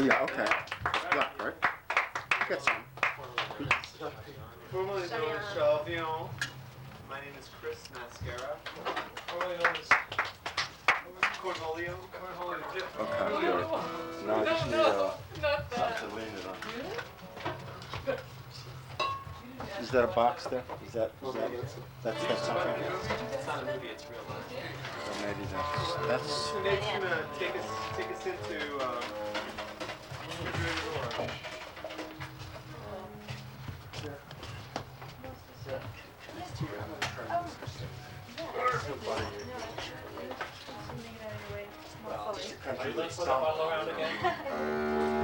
Yeah, okay. Black, right? Get some. Formerly known as Chalvion. My name is Chris Mascara. Formerly known as Cornholio. Okay, good. Now I just need something to lean it on. Is that a box there? That's something? It's not a movie, it's real life. Or maybe that's... Nate's gonna take us into refrigerator or Are you let's put a bottle around again?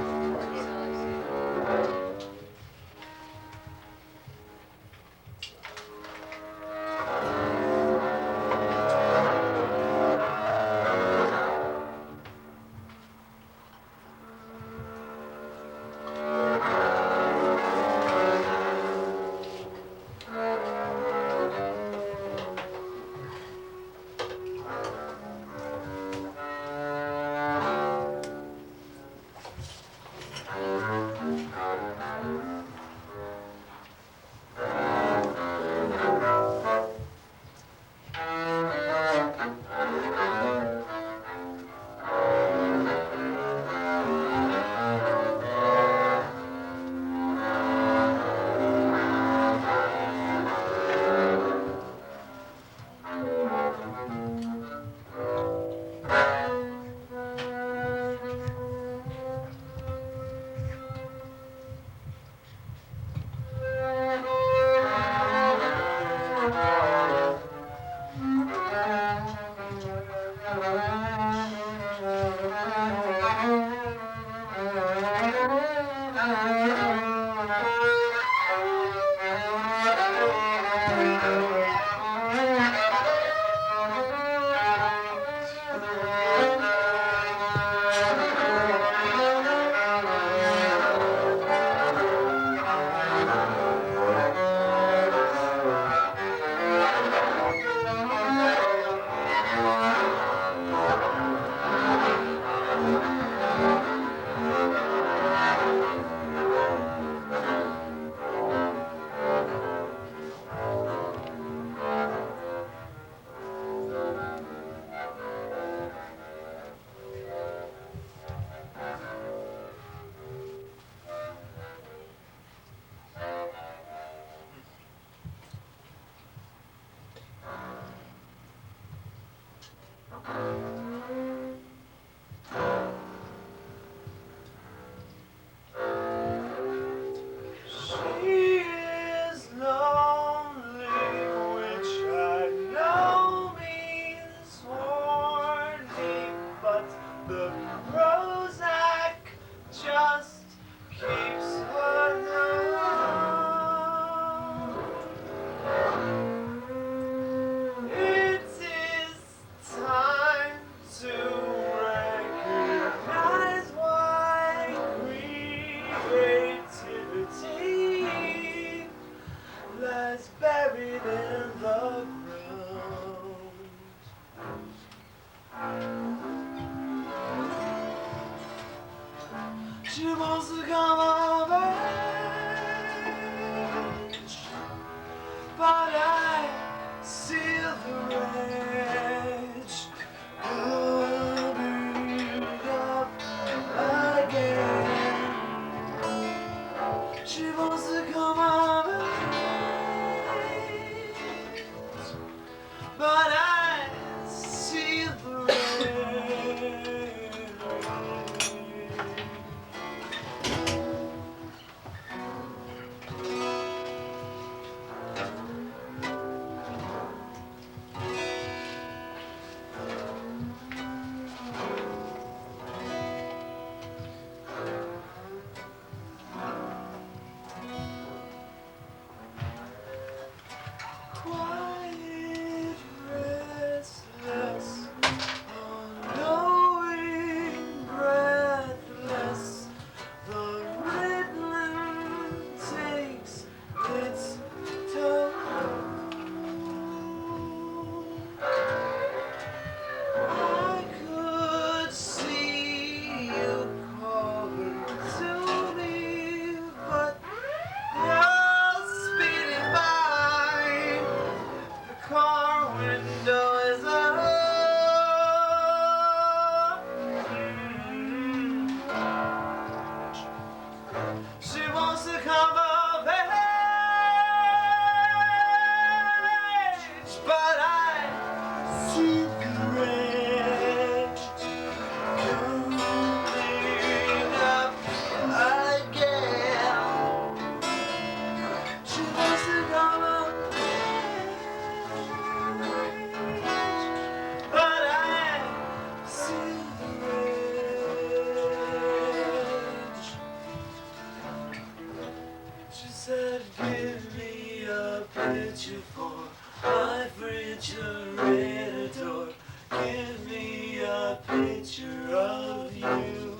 picture of you.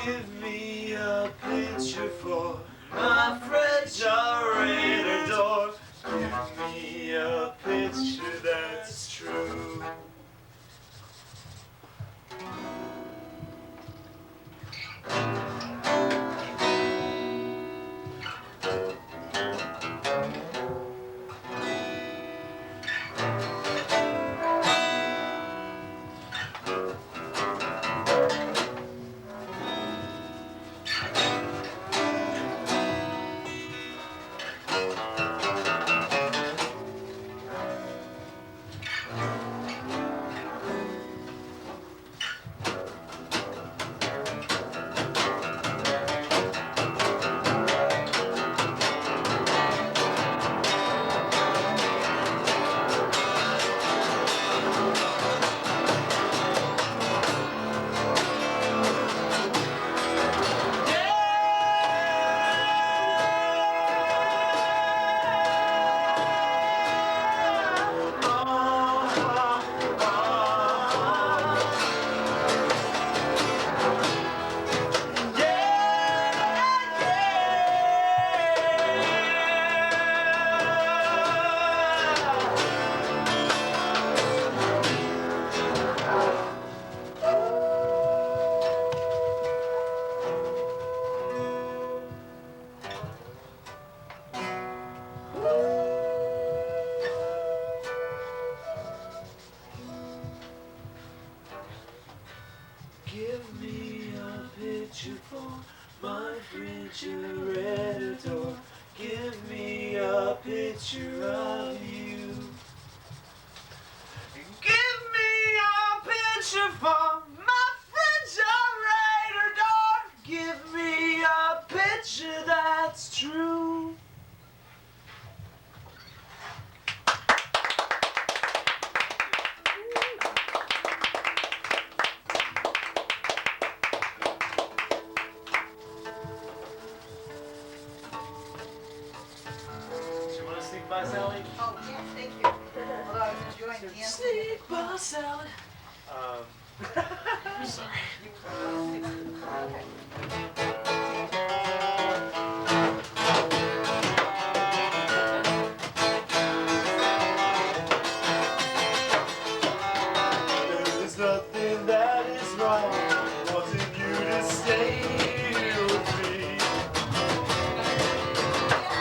Give me a picture for my refrigerator door. Give me a picture that's true. Give me a picture for my refrigerator door. Give me a picture of you. Give me a picture for my refrigerator door. Give me a picture that's true. By Sally? Oh, yes, thank you. Although I was enjoying the answer. Sneak by Sally. Sorry. There's nothing that is wrong. Wanting you to stay with me.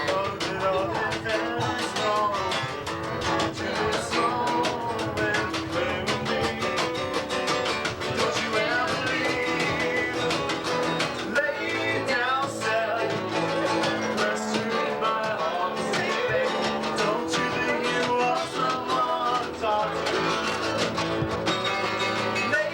Oh, that all that is wrong. Just home and play with me. Don't you ever leave. Lay down, Sally. Rest in my arms, baby. Don't you think you want someone to talk to? Lay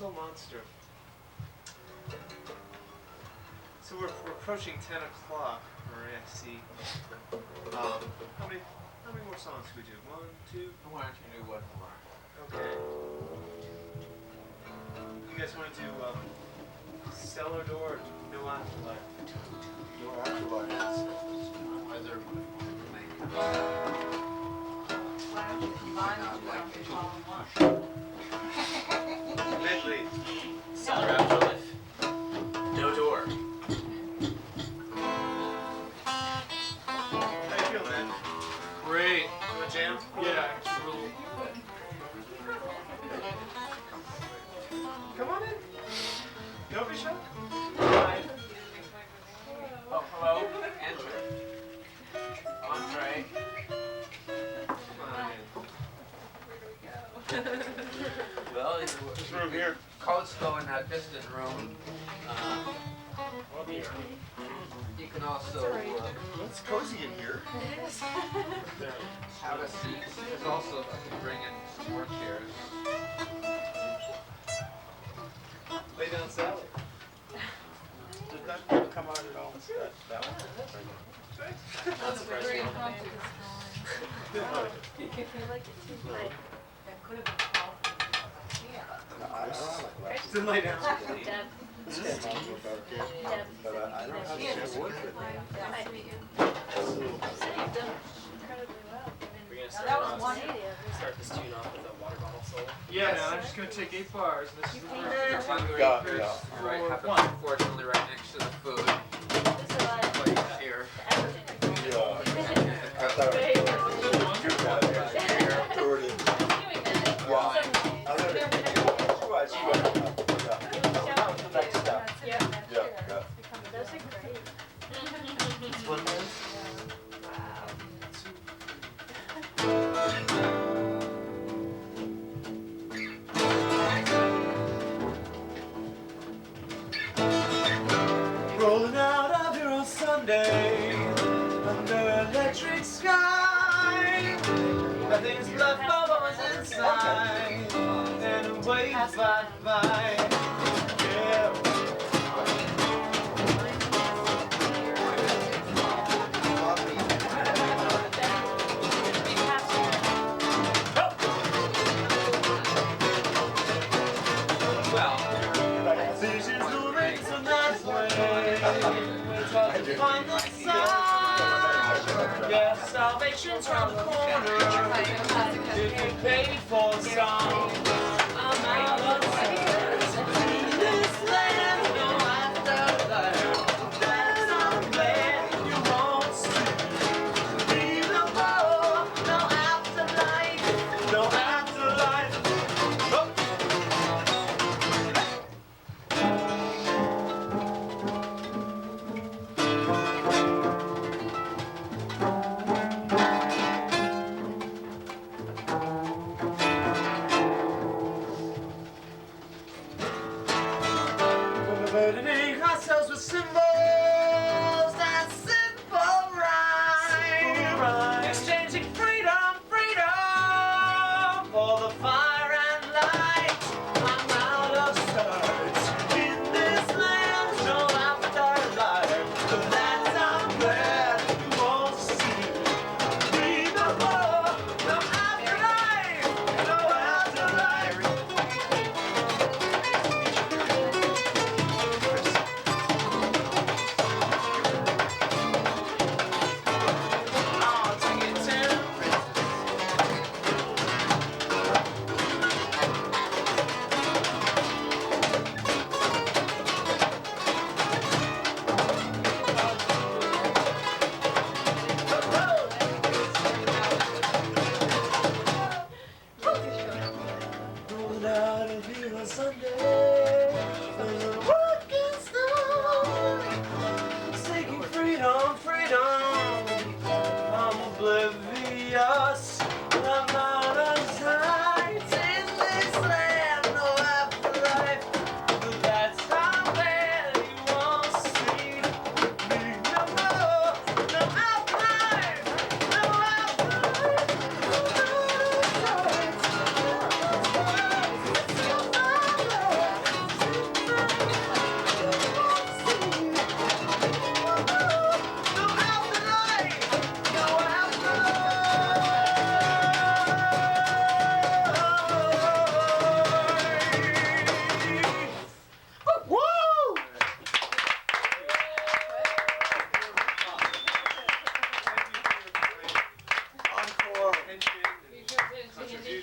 Mental monster. So we're approaching 10 o'clock. Alright, I see. How many more songs can we do? 1, 2? Why don't you do one more? Okay. You guys want to do Cellar Door or No Afterlife? No afterlife. Why don't you combine them two all in one? Medley. Cellar Afterlife. No door. How you feeling, man? Great. You want to jam? Yeah. Come on in. Don't be shy. Hi. Oh, hello. Enter. Entree. Come on in. Well, This room here. coats go in that distant room. You can also It's cozy in here. have a seat. There's also, I can bring in some more chairs. Lay down Sally. Did that come out at all? That one? That's the Very first one. impromptu this time. I like it too. Like, that could have been called. No, I don't like that. Then lay down. Deb. It's okay. Deb. But I don't have to share wood with it. Nice to meet you. That's a little So you've done incredibly well. We're gonna Now that was one. start this tune off with a water bottle solo. Yeah, man, I'm just going to take 8 bars. This is the first. Hungary Yeah, first. yeah. Right, happens unfortunately right next to the food. There's a lot of Like here. everything. Yeah. I Cup thought Very it good. was good out there. Threw it in. wine. I let it. She went up. Yeah. That was the next step. Yeah. Yeah, yeah. Those are great. What it is? Rolling out of here on Sunday under electric sky. Nothing's left but what's inside, and a wave fly by. Yeah. Visions moving to that way. We're talking on the side. Yeah, salvation's round the corner. If you pay for a song, I'm out of tears. This land, no afterlife. There's somewhere you won't see. Leave the world, no afterlife, no afterlife. Oh.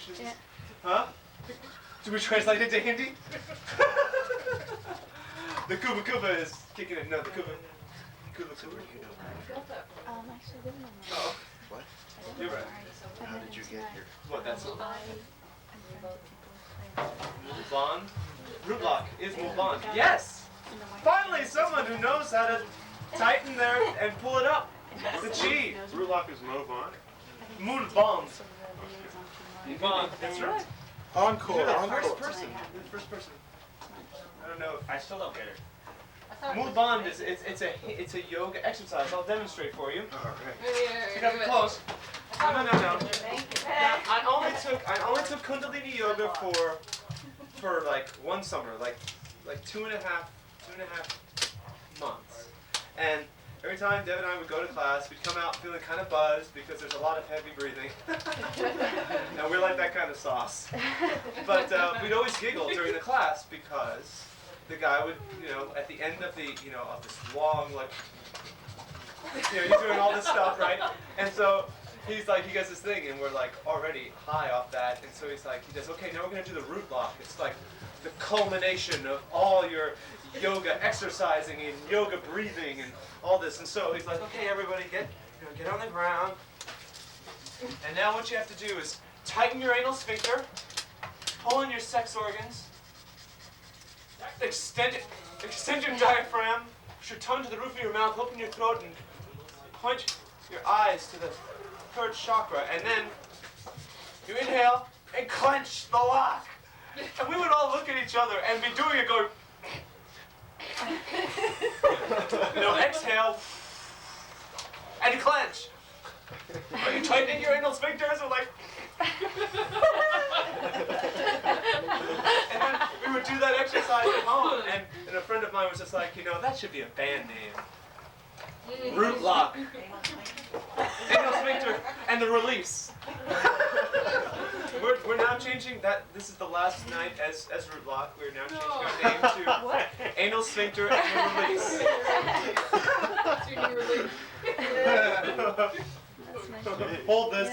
translations? Yeah. Huh? Do we translate it to Hindi? The Kuba Kuba is kicking it. No, the Kuba. Kuba Kuba. Actually, didn't know. Oh. What? You're right. How did you get here? What, that's it? I Move on. Rootlock is move on. Yes! Finally, someone who knows how to tighten there and pull it up. The G. Rootlock is move on. Move on. Move on. That's right. Encore, You're the encore. first person. You're the first person. I don't know. I still don't get it. Move on is it's a yoga exercise. I'll demonstrate for you. Alright. You got to be close. No. Now, I only took Kundalini yoga for like one summer, like 2.5 months. And every time Deb and I would go to class, we'd come out feeling kind of buzzed because there's a lot of heavy breathing. And we're like that kind of sauce. But we'd always giggle during the class because the guy would, at the end of of this long, like, he's doing all this stuff, right? And so he's like, he gets this thing, and we're like already high off that. And so he's like, okay, now we're gonna do the root lock. It's like the culmination of all your yoga exercising and yoga breathing and all this. And so he's like, okay, everybody, get on the ground. And now what you have to do is tighten your anal sphincter, pull in your sex organs, extend your diaphragm, push your tongue to the roof of your mouth, open your throat, and point your eyes to the third chakra. And then you inhale and clench the lock. And we would all look at each other and be doing it going, exhale and clench. Are you tightening your anal sphincters? We're like, and then we would do that exercise at home, and a friend of mine was just like, that should be a band name. Rootlock. Anal sphincter and the release. We're now changing that. This is the last night as Rootlock. We're now changing our name to Anal Sphincter and the Release. Hold this.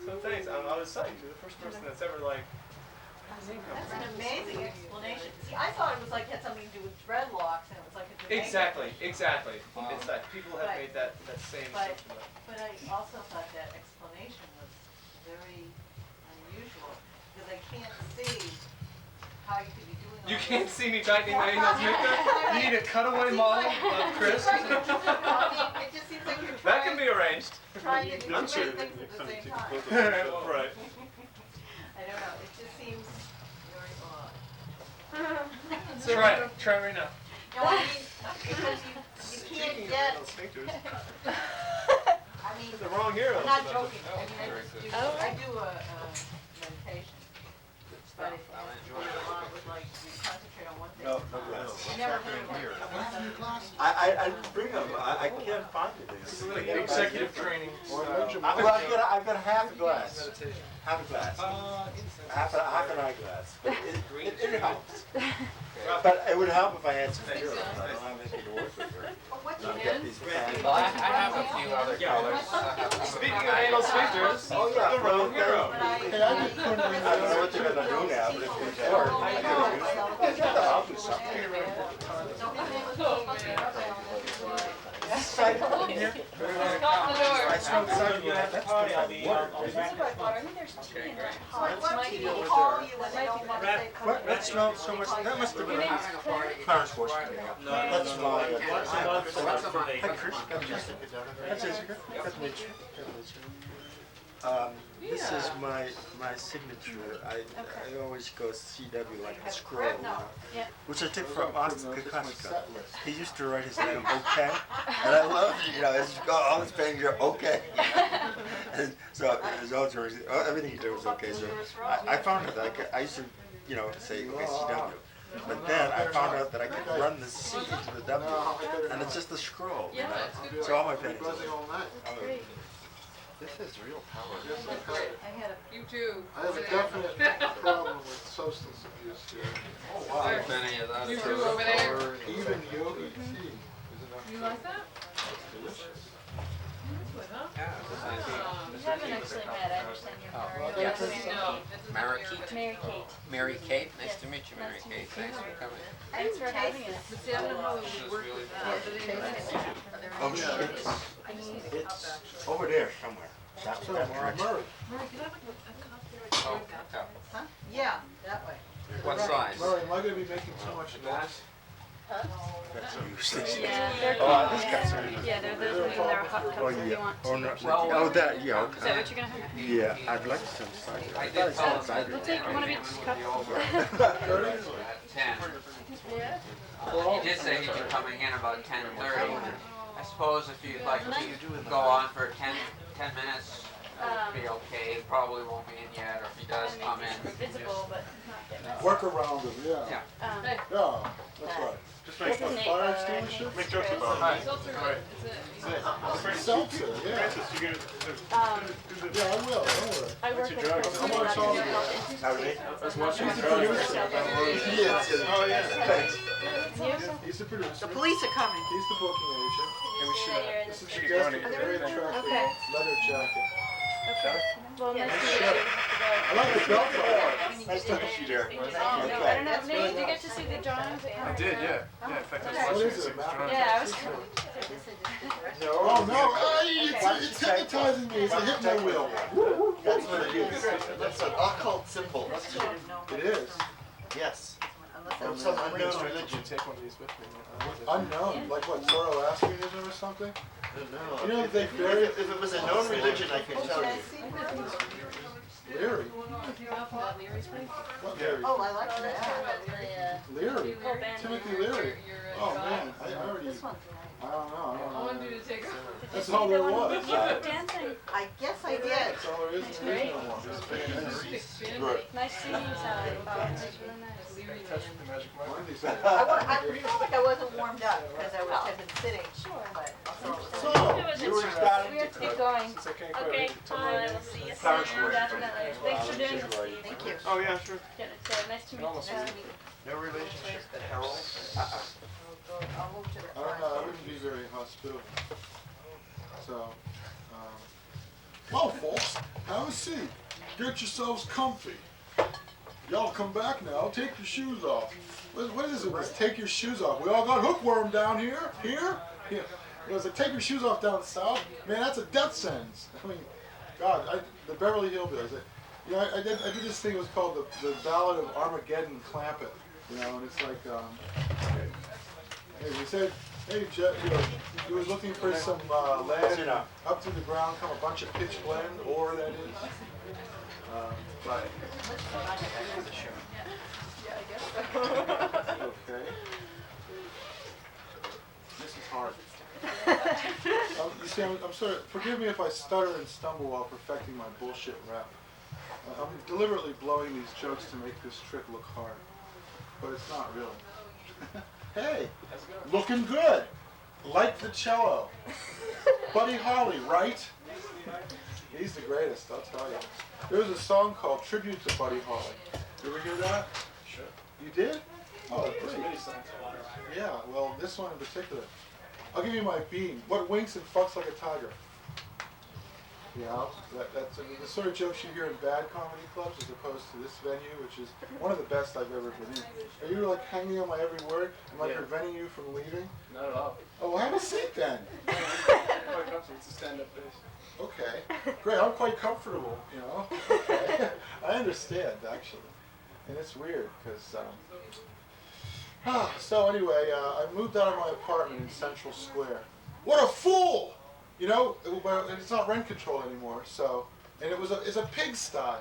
So thanks. I was psyched. You're the first person that's ever like. That's an amazing explanation. See, I thought it was like it had something to do with dreadlocks, and it was like a Exactly. It's like people have made that same assumption. But I also thought that explanation was very unusual because I can't see how you could be doing all You this. can't see me tightening my anal sphincter. You need a cutaway model of Chris. I mean, it just seems like you're That can be arranged. trying to do I'm two sure things at the same time. Right. I don't know. It just seems very odd. Try it. Try it right now. No, I mean, because you can't Speaking of get. anal sphincters, I mean, the wrong hero. I'm not joking. I mean, I do a meditation. But it's a lot with like you concentrate on one thing. No glass. You never heard of one. I bring them. I can't find it. Executive training. I've got half a glass. Meditation. Half a glass. Half an eyeglass. But it helps. But it would help if I had some heroes. I don't have anything to work with. What I'll you get these fans. Well, I have a few other colors. Speaking of anal sphincters, the wrong hero. Hey, I don't know what they're gonna do now, but if it's hard, I'll do something. I smoked cider. That's good. So what people call you when they don't want to say What? That smells so much. That must have been Clarence Bush. That's my. Hi, Chris. That's Jessica. Good to meet you. Good to meet you. This is my signature. I always go CW like a scroll, which I took from Allston MA. He used to write his name okay, and I love it's all his things are okay. And so his always everything he did was okay. So I found out that I used to say okay CW. But then I found out that I could run the C to the W, and it's just a scroll. So all my paintings. This is real power. I had a You too. I have a definite problem with substance abuse here. Oh, wow. Many of those. You too over there. Even yogi tea. You like that? It's delicious. That's good, huh? Yeah, it's a nice Actually, Matt, I understand you're Oh, Mary. yes. Mary Mary Mary Kate. Mary Kate, nice Yes. to meet you, Mary Nice to Kate. meet you. Thanks for coming. Thanks for having us. This is really Oh, shit. It's over there somewhere. That direction. Murray, Oh, okay. Huh? Yeah, that way. What size? Murray, am I gonna be making too much noise? Yeah, they're Oh, this guy's already. yeah, they're hot cups Oh, if you yeah. want. Oh, no. Well, Oh, that, yeah, Is that okay. what you're gonna have? Yeah, I'd like some cider. I did tell him cider. We'll take one of each cup. at 10. He did say he'd be coming in about 10:30. I suppose if you'd like to go on for 10 minutes, it'd be okay. He probably won't be in yet, or if he does come in. Visible, but not that much. Work around them, yeah. Yeah. Yeah, that's right. Just This is Nate, Fire by the way. extinguisher? make jokes about it. Seltzer, yeah. Francis, you get Yeah, I will, don't worry. I work your at drugs? Coast I'm Guard. on top of it. Let's watch He's the producer. Oh, yeah. Thanks. He's the producer. The police are coming. He's the booking agent. This is the Should desk, get going. very attractive Okay. leather jacket. Okay. Well, nice to meet you. I like the belt buckle. Nice to meet you, Derek. I don't know, Nate, did you get to see the drawings? I did, yeah. Yeah, in fact, I was What watching is it, it. Matt? Yeah, I was. Oh, no, it's hypnotizing me. It's a hypno wheel. That's what it is. That's an occult symbol. It is. Yes. From some unknown religion. Take one of these with me. Unknown, like what, Zoroastrianism or something? No. You know, they If bury it was a known religion, I can tell you. Leary. What Leary? Oh, I like that. Leary. Oh, band. Timothy Leary. Oh, man, I already, This one's I don't know. to take her. That's all there was. Did you go dancing? I guess I did. That's all there is. There is no more. Good. Nice seeing you, Sally. Wow, that's really nice. Wendy said, I felt like I wasn't warmed up because had been sitting. Sure. But so, You were starting We have to get going. Since I can't Okay, quit, I will see you soon. Parish work. Definitely. Thanks for doing this, Steve. thank you. Oh, yeah, sure. Yeah, it's, nice to meet you. No relationship at Harold. I'll move to the I don't know, I wouldn't be very hospitable. So, well, folks, have a seat. Get yourselves comfy. Y'all come back now. Take your shoes off. What is it? Let's take your shoes off. We all got hookworm down here. Here. It was like, take your shoes off down south. Man, that's a death sentence. I mean, God, the Beverly Hillbillies. You know, I did this thing. It was called the Ballad of Armageddon Clampett. You know, and it's like, hey, he said, hey, Jeff, you know, he was looking for some land up to the ground, come a bunch of pitch blende, ore that is. But okay. This is hard. You see, I'm sort of, forgive me if I stutter and stumble while perfecting my bullshit rap. I'm deliberately blowing these jokes to make this trick look hard, but it's not really. Hey, looking good. Like the cello. Buddy Holly, right? He's the greatest, I'll tell you. There was a song called Tribute to Buddy Holly. You ever hear that? Sure. You did? Oh, There's great. many songs. Yeah, well, this one in particular. I'll give you my bean. What winks and fucks like a tiger? Yeah, that's the sort of jokes you hear in bad comedy clubs as opposed to this venue, which is one of the best I've ever been in. Are you like hanging on my every word? Am I preventing you from leaving? Not at all. Oh, well, have a seat then. It's a stand-up bass. Okay, great. I'm quite comfortable, you know. Okay. I understand, actually. And it's weird, because, so anyway, I moved out of my apartment in Central Square. What a fool! You know, it's not rent control anymore, so, and it's a pigsty.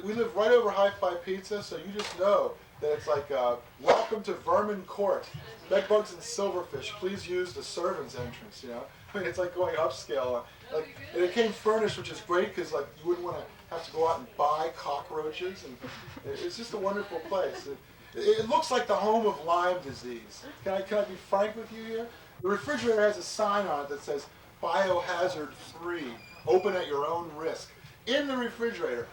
We live right over Hi-Fi Pizza, so you just know that it's like, welcome to Vermin Court. Bedbugs and silverfish, please use the servants' entrance, you know. I mean, it's like going upscale. Like, and it came furnished, which is great, because like you wouldn't want to have to go out and buy cockroaches, and it's just a wonderful place. It looks like the home of Lyme disease. Can I be frank with you here? The refrigerator has a sign on it that says, Biohazard 3, open at your own risk. In the refrigerator,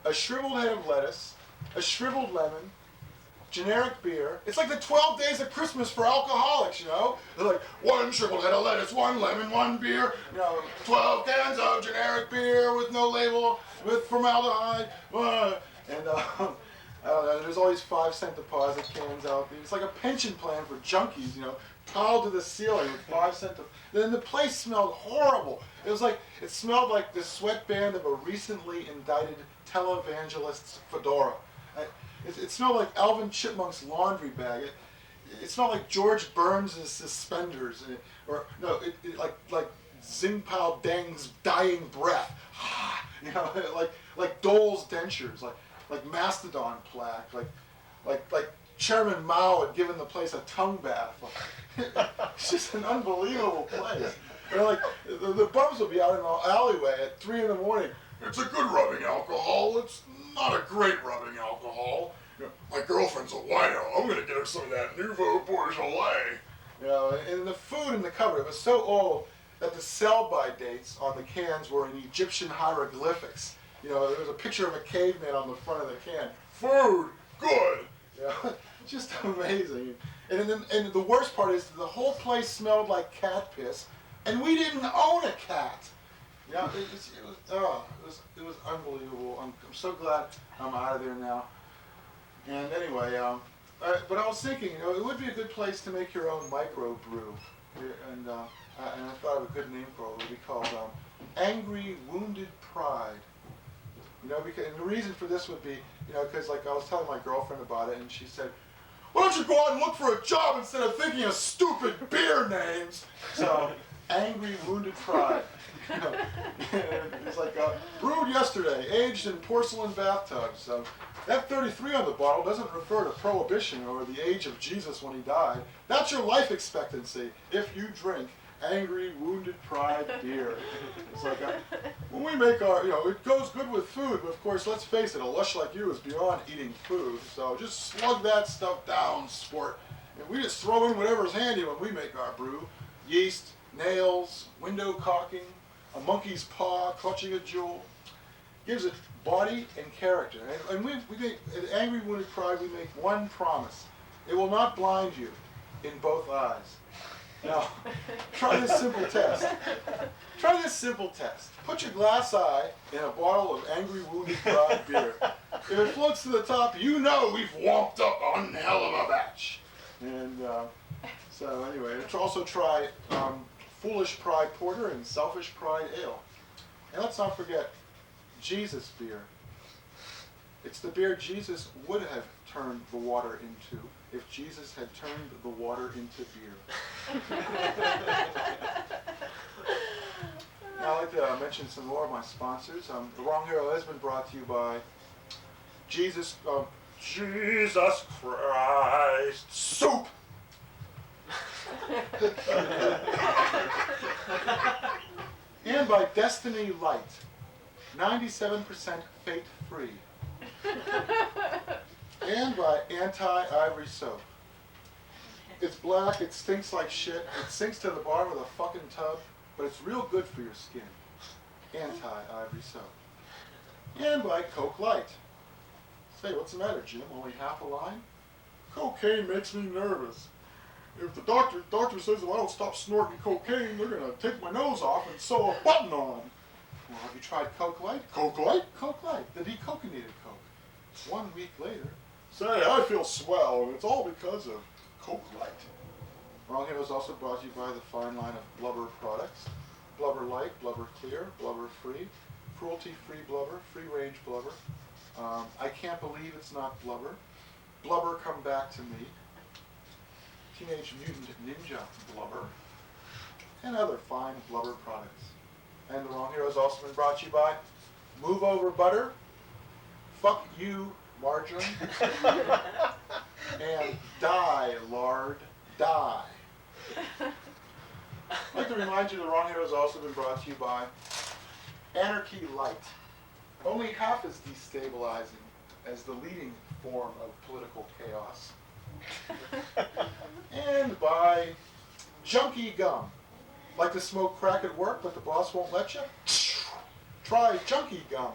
a shriveled head of lettuce, a shriveled lemon, generic beer. It's like the 12 days of Christmas for alcoholics, you know? They're like, 1 triple head of lettuce, 1 lemon, 1 beer, 12 cans of generic beer with no label, with formaldehyde, and I don't know, there's always 5-cent deposit cans out there. It's like a pension plan for junkies, piled to the ceiling with 5-cent. Then the place smelled horrible. It smelled like the sweatband of a recently indicted televangelist's fedora. It smelled like Alvin Chipmunk's laundry bag. It smelled like George Burns' suspenders, like Xingpao Deng's dying breath. Like Dole's dentures, like Mastodon plaque, like Chairman Mao had given the place a tongue bath. It's just an unbelievable place. The bums will be out in the alleyway at 3 in the morning. It's a good rubbing alcohol. It's not a great rubbing alcohol. My girlfriend's a wino. I'm gonna get her some of that Nouveau Beaujolais. And the food in the cupboard, it was so old that the sell-by dates on the cans were in Egyptian hieroglyphics. There was a picture of a caveman on the front of the can. Food, good. Just amazing. And the worst part is the whole place smelled like cat piss, and we didn't own a cat. It was unbelievable. I'm so glad I'm out of there now. And anyway, but I was thinking, it would be a good place to make your own micro brew, and I thought of a good name for it. It would be called Angry Wounded Pride. Because and the reason for this would be, because I was telling my girlfriend about it, and she said, "Why don't you go out and look for a job instead of thinking of stupid beer names?" So, Angry Wounded Pride. It's like brewed yesterday, aged in porcelain bathtubs. That 33 on the bottle doesn't refer to Prohibition or the age of Jesus when he died. That's your life expectancy if you drink Angry Wounded Pride beer. It's like when we make our, it goes good with food, but of course, let's face it, a lush like you is beyond eating food. So just slug that stuff down, sport. And we just throw in whatever's handy when we make our brew. Yeast, nails, window caulking, a monkey's paw clutching a jewel. Gives it body and character. And we make, at Angry Wounded Pride, we make one promise. It will not blind you in both eyes. Now, try this simple test. Try this simple test. Put your glass eye in a bottle of Angry Wounded Pride beer. If it floats to the top, we've womped up one hell of a batch. And so anyway, also try Foolish Pride Porter and Selfish Pride Ale. And let's not forget Jesus beer. It's the beer Jesus would have turned the water into if Jesus had turned the water into beer. Now I'd like to mention some more of my sponsors. The Wrong Hero has been brought to you by Jesus Christ Soup. And by Destiny Light, 97% fate-free. And by Anti-Ivory Soap. It's black, it stinks like shit, it sinks to the bottom of the fucking tub, but it's real good for your skin. Anti-Ivory Soap. And by Coke Light. Say, what's the matter, Jim? Only half a line? Cocaine makes me nervous. If the doctor says if I don't stop snorting cocaine, they're going to take my nose off and sew a button on. Well, have you tried Coke Light? Coke Light? Coke Light, the decocainated Coke. 1 week later, say, I feel swell, and it's all because of Coke Light. Wrong Hero is also brought to you by the fine line of blubber products. Blubber Light, Blubber Clear, Blubber Free, cruelty-free blubber, free-range blubber. I can't believe it's not blubber. Blubber Come Back to Me. Teenage Mutant Ninja Blubber. And other fine blubber products. And the Wrong Hero has also been brought to you by Move Over Butter, Fuck You Margarine, and Die Lard, Die. I'd like to remind you the Wrong Hero has also been brought to you by Anarchy Light, only half as destabilizing as the leading form of political chaos. And by Junkie Gum. Like to smoke crack at work, but the boss won't let you? Try Junkie Gum.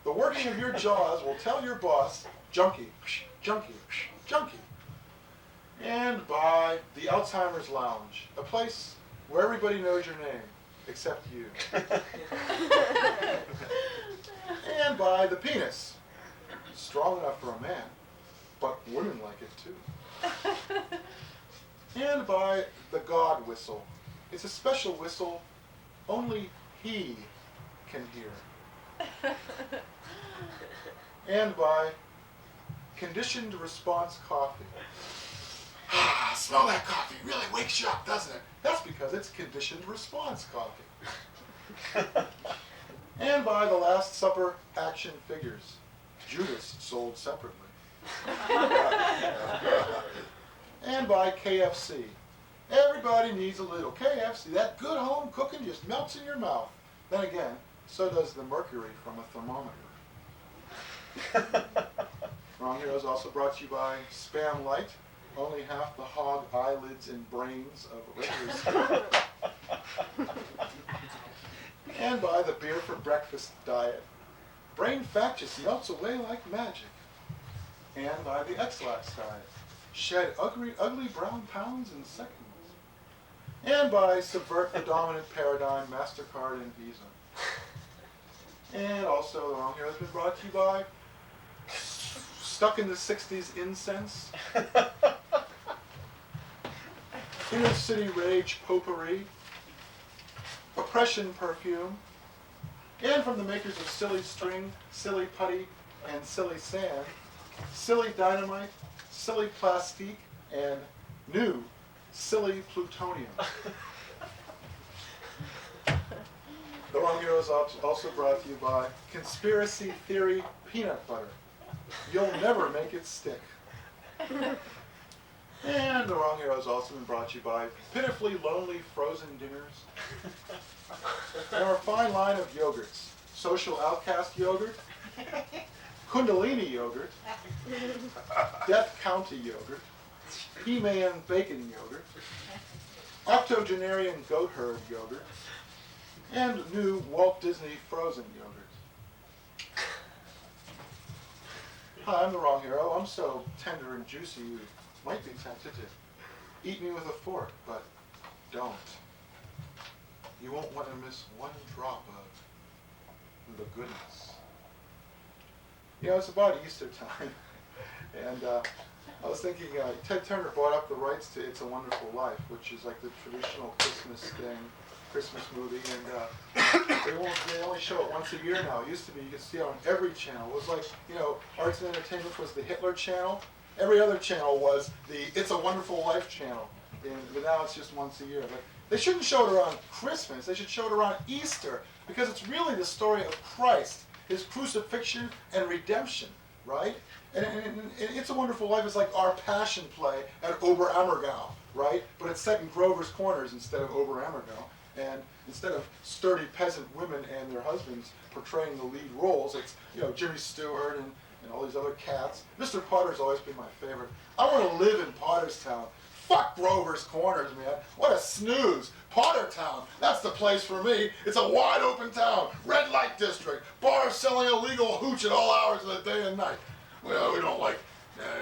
The working of your jaws will tell your boss, junkie, junkie. junkie. And by the Alzheimer's Lounge, a place where everybody knows your name, except you. And by the penis, strong enough for a man, but women like it too. And by the God whistle. It's a special whistle only he can hear. And by conditioned response coffee. Ah, smell that coffee. Really wakes you up, doesn't it? That's because it's conditioned response coffee. And by the Last Supper action figures. Judas sold separately. And by KFC. Everybody needs a little KFC. That good home cooking just melts in your mouth. Then again, so does the mercury from a thermometer. Wrong Heroes also brought to you by Spam Light. Only half the hog eyelids and brains of Raiders. And by the Beer for Breakfast diet. Brain fat just melts away like magic. And by the X-Lax diet. Shed ugly brown pounds in seconds. And by Subvert the Dominant Paradigm, MasterCard and Visa. And also, the Wrong Hero has been brought to you by Stuck in the 60s Incense, Inner City Rage Potpourri, Oppression Perfume, and from the makers of Silly String, Silly Putty, and Silly Sand, Silly Dynamite, Silly Plastique, and new Silly Plutonium. The Wrong Hero is also brought to you by Conspiracy Theory Peanut Butter. You'll never make it stick. And The Wrong Hero has also been brought to you by Pitifully Lonely Frozen Dinners. And our fine line of yogurts. Social Outcast Yogurt, Kundalini Yogurt, Death County Yogurt, He-Man Bacon Yogurt, Octogenarian Goat Herd Yogurt, and new Walt Disney Frozen Yogurt. Hi, I'm The Wrong Hero. I'm so tender and juicy you might be tempted to eat me with a fork, but don't. You won't want to miss one drop of the goodness. You know, it's about Easter time, and I was thinking, Ted Turner bought up the rights to It's a Wonderful Life, which is like the traditional Christmas thing, Christmas movie, and they only show it once a year now. It used to be you could see it on every channel. It was like, you know, Arts and Entertainment was the Hitler channel. Every other channel was the It's a Wonderful Life channel, but now it's just once a year. But they shouldn't show it around Christmas. They should show it around Easter, because it's really the story of Christ, his crucifixion and redemption, right? And It's a Wonderful Life is like our passion play at Oberammergau, right? But it's set in Grover's Corners instead of Oberammergau. And instead of sturdy peasant women and their husbands portraying the lead roles, it's, you know, Jimmy Stewart and all these other cats. Mr. Potter's always been my favorite. I want to live in Potterstown. Fuck Grover's Corners, man. What a snooze. Pottertown, that's the place for me. It's a wide open town, red light district, bars selling illegal hooch at all hours of the day and night. Well, we don't like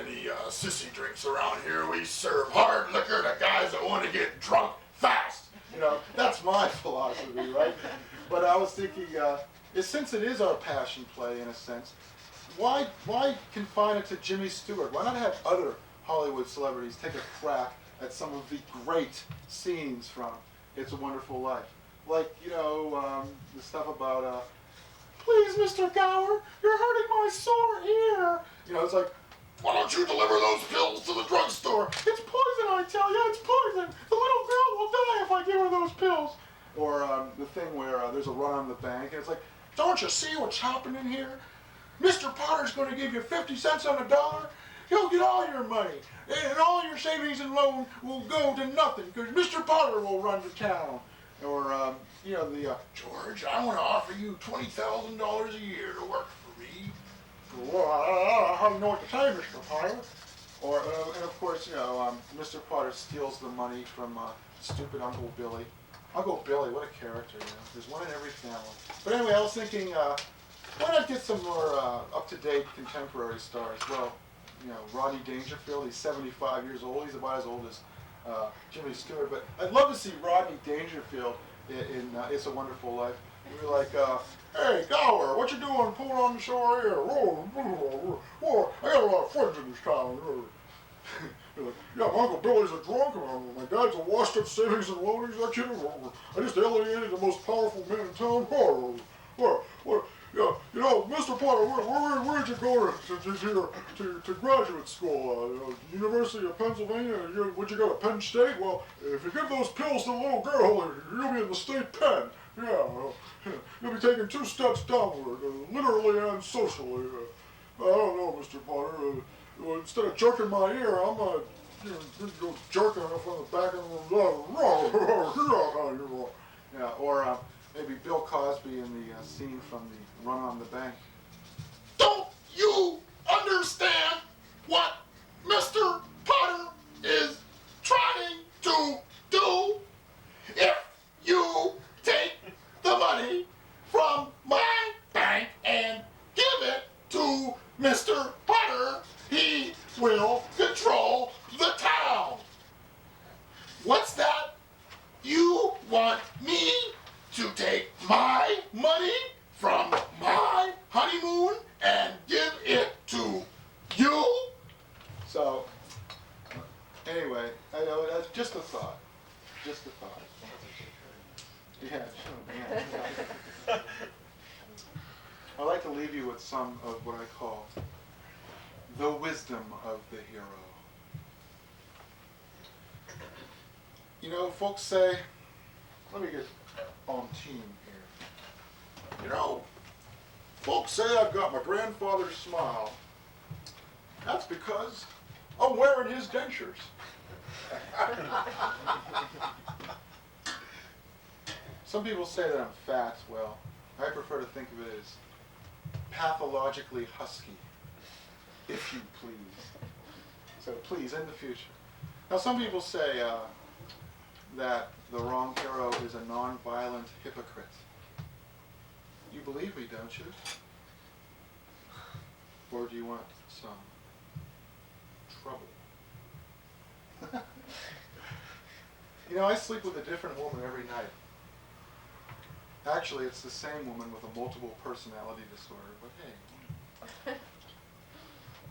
any sissy drinks around here. We serve hard liquor to guys that want to get drunk fast. You know, that's my philosophy, right? But I was thinking, since it is our passion play in a sense, why confine it to Jimmy Stewart? Why not have other Hollywood celebrities take a crack at some of the great scenes from It's a Wonderful Life? Like, you know, the stuff about, please, Mr. Gower, you're hurting my sore ear. You know, it's like, why don't you deliver those pills to the drugstore? It's poison, I tell you, it's poison. The little girl will die if I give her those pills. Or the thing where there's a run on the bank, and it's like, don't you see what's happening here? Mr. Potter's going to give you 50 cents on the dollar. He'll get all your money, and all your savings and loan will go to nothing, because Mr. Potter will run the town. Or, you know, the, George, I want to offer you $20,000 a year to work for me. Well, I don't know how you know what to say, Mr. Potter. Or, and of course, you know, Mr. Potter steals the money from stupid Uncle Billy. Uncle Billy, what a character, you know. There's one in every family. But anyway, I was thinking, why not get some more up-to-date contemporary stars? Well, Rodney Dangerfield. He's 75 years old. He's about as old as Jimmy Stewart. But I'd love to see Rodney Dangerfield in It's a Wonderful Life. We'd be like, hey, Gower, what you doing pulling on the shore here? Whoa, I got a lot of friends in this town. You're like, yeah, my Uncle Billy's a drunk, and my dad's a washed-up savings and loan executive. I just alienated the most powerful man in town. Mr. Potter, where did you go to graduate school? University of Pennsylvania? Would you go to Penn State? Well, if you give those pills to a little girl, you'll be in the state pen. Yeah, you'll be taking 2 steps downward, literally and socially. I don't know, Mr. Potter. Instead of jerking my ear, I'm go jerking off on the back of the Yeah, or maybe Bill Cosby in the scene from the Run on the Bank. Don't you understand what Mr. Potter is trying to do? If you take the money from my bank and give it to Mr. Potter, he will control the town. What's that? You want me to take my money from my honeymoon and give it to you? So, anyway, I know that's just a thought. Just a thought. Yeah, sure. I'd like to leave you with some of what I call the wisdom of the hero. Folks say, let me get on team here. Folks say I've got my grandfather's smile. That's because I'm wearing his dentures. Some people say that I'm fat. Well, I prefer to think of it as pathologically husky, if you please. So please, in the future. Now, some people say that the wrong hero is a non-violent hypocrite. You believe me, don't you? Or do you want some trouble? I sleep with a different woman every night. Actually, it's the same woman with a multiple personality disorder, but hey.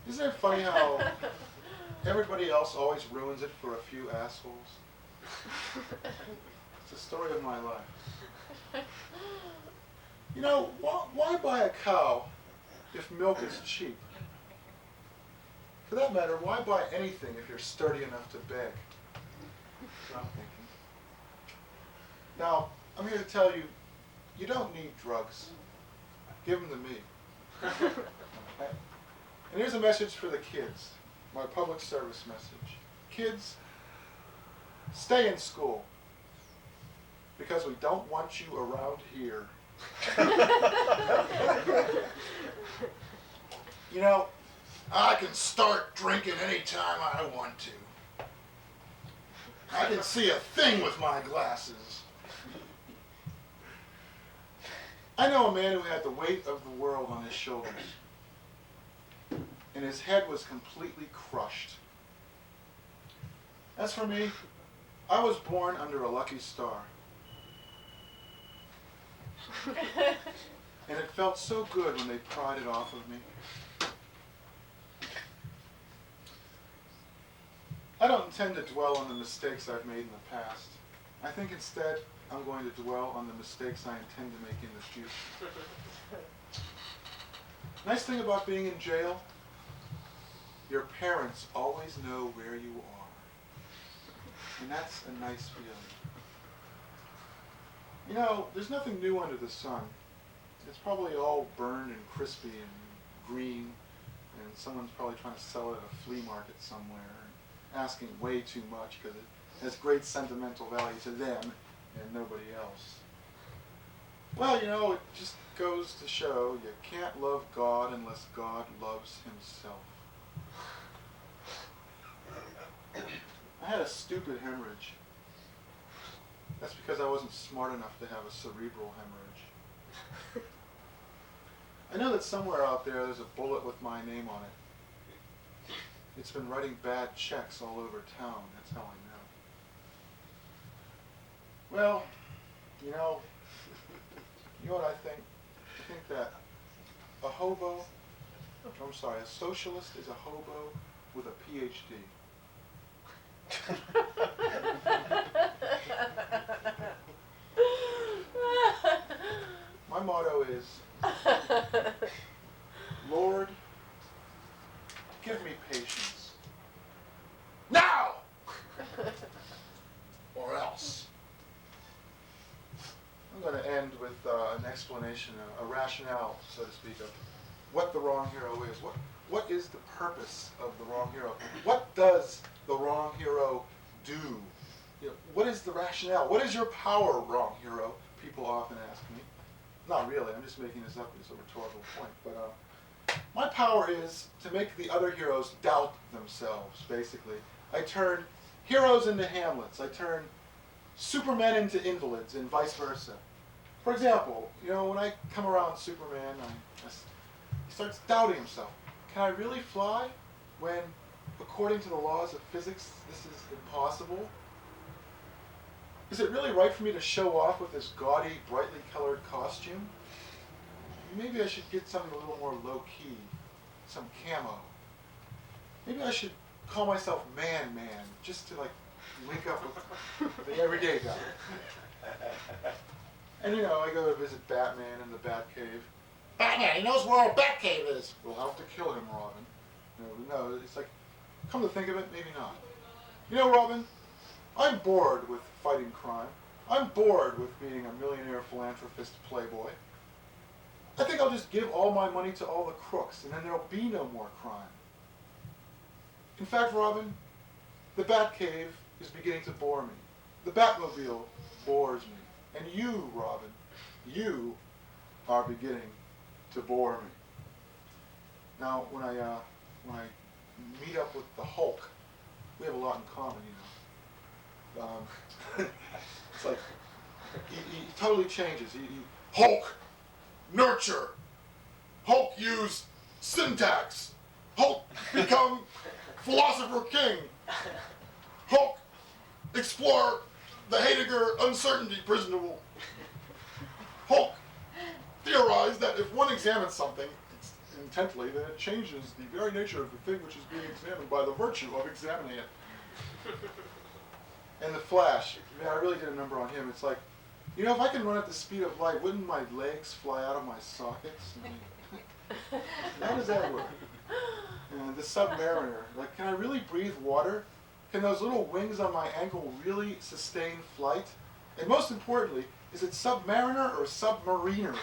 Isn't it funny how everybody else always ruins it for a few assholes? It's the story of my life. Why buy a cow if milk is cheap? For that matter, why buy anything if you're sturdy enough to beg? That's what I'm thinking. Now, I'm here to tell you, you don't need drugs. Give them to me. Okay? And here's a message for the kids, my public service message. Kids, stay in school, because we don't want you around here. I can start drinking anytime I want to. I can see a thing with my glasses. I know a man who had the weight of the world on his shoulders, and his head was completely crushed. As for me, I was born under a lucky star. And it felt so good when they pried it off of me. I don't intend to dwell on the mistakes I've made in the past. I think instead I'm going to dwell on the mistakes I intend to make in the future. Nice thing about being in jail, your parents always know where you are. And that's a nice feeling. There's nothing new under the sun. It's probably all burned and crispy and green, and someone's probably trying to sell it at a flea market somewhere, and asking way too much because it has great sentimental value to them and nobody else. Well, it just goes to show you can't love God unless God loves himself. I had a stupid hemorrhage. That's because I wasn't smart enough to have a cerebral hemorrhage. I know that somewhere out there's a bullet with my name on it. it's been writing bad checks all over town. That's how I know. Well, you know what I think? I think that a socialist is a hobo with a PhD. My motto is, Lord, give me patience. Now! Or else. I'm going to end with an explanation, a rationale, so to speak, of what the wrong hero is. What is the purpose of the wrong hero? What does the wrong hero do? You know, what is the rationale? What is your power, wrong hero? People often ask me. Not really, I'm just making this up as a rhetorical point. But my power is to make the other heroes doubt themselves, basically. I turn heroes into Hamlets. I turn Supermen into invalids and vice versa. For example, you know, when I come around Superman, he starts doubting himself. Can I really fly when, according to the laws of physics, this is impossible? Is it really right for me to show off with this gaudy, brightly colored costume? Maybe I should get something a little more low-key, some camo. Maybe I should call myself Man, just to like link up with the everyday guy. And you know, I go to visit Batman in the Batcave. Batman, he knows where our Batcave is. We'll have to kill him, Robin. No, it's like, come to think of it, maybe not. You know, Robin, I'm bored with fighting crime. I'm bored with being a millionaire philanthropist playboy. I think I'll just give all my money to all the crooks, and then there'll be no more crime. In fact, Robin, the Batcave is beginning to bore me. The Batmobile bores me. And you, Robin, you are beginning to bore me. Now, when I meet up with the Hulk, we have a lot in common, you know. It's like, he totally changes. Hulk, nurture. Hulk, use syntax. Hulk, become philosopher king. Hulk, explore the Heidegger uncertainty principle. Hulk theorized that if one examines something intently, then it changes the very nature of the thing which is being examined by the virtue of examining it. And the Flash, man, I really did a number on him. It's like, you know, if I can run at the speed of light, wouldn't my legs fly out of my sockets? I mean, how does that work? And the Submariner, like, can I really breathe water? Can those little wings on my ankle really sustain flight? And most importantly, is it Submariner or Submariner?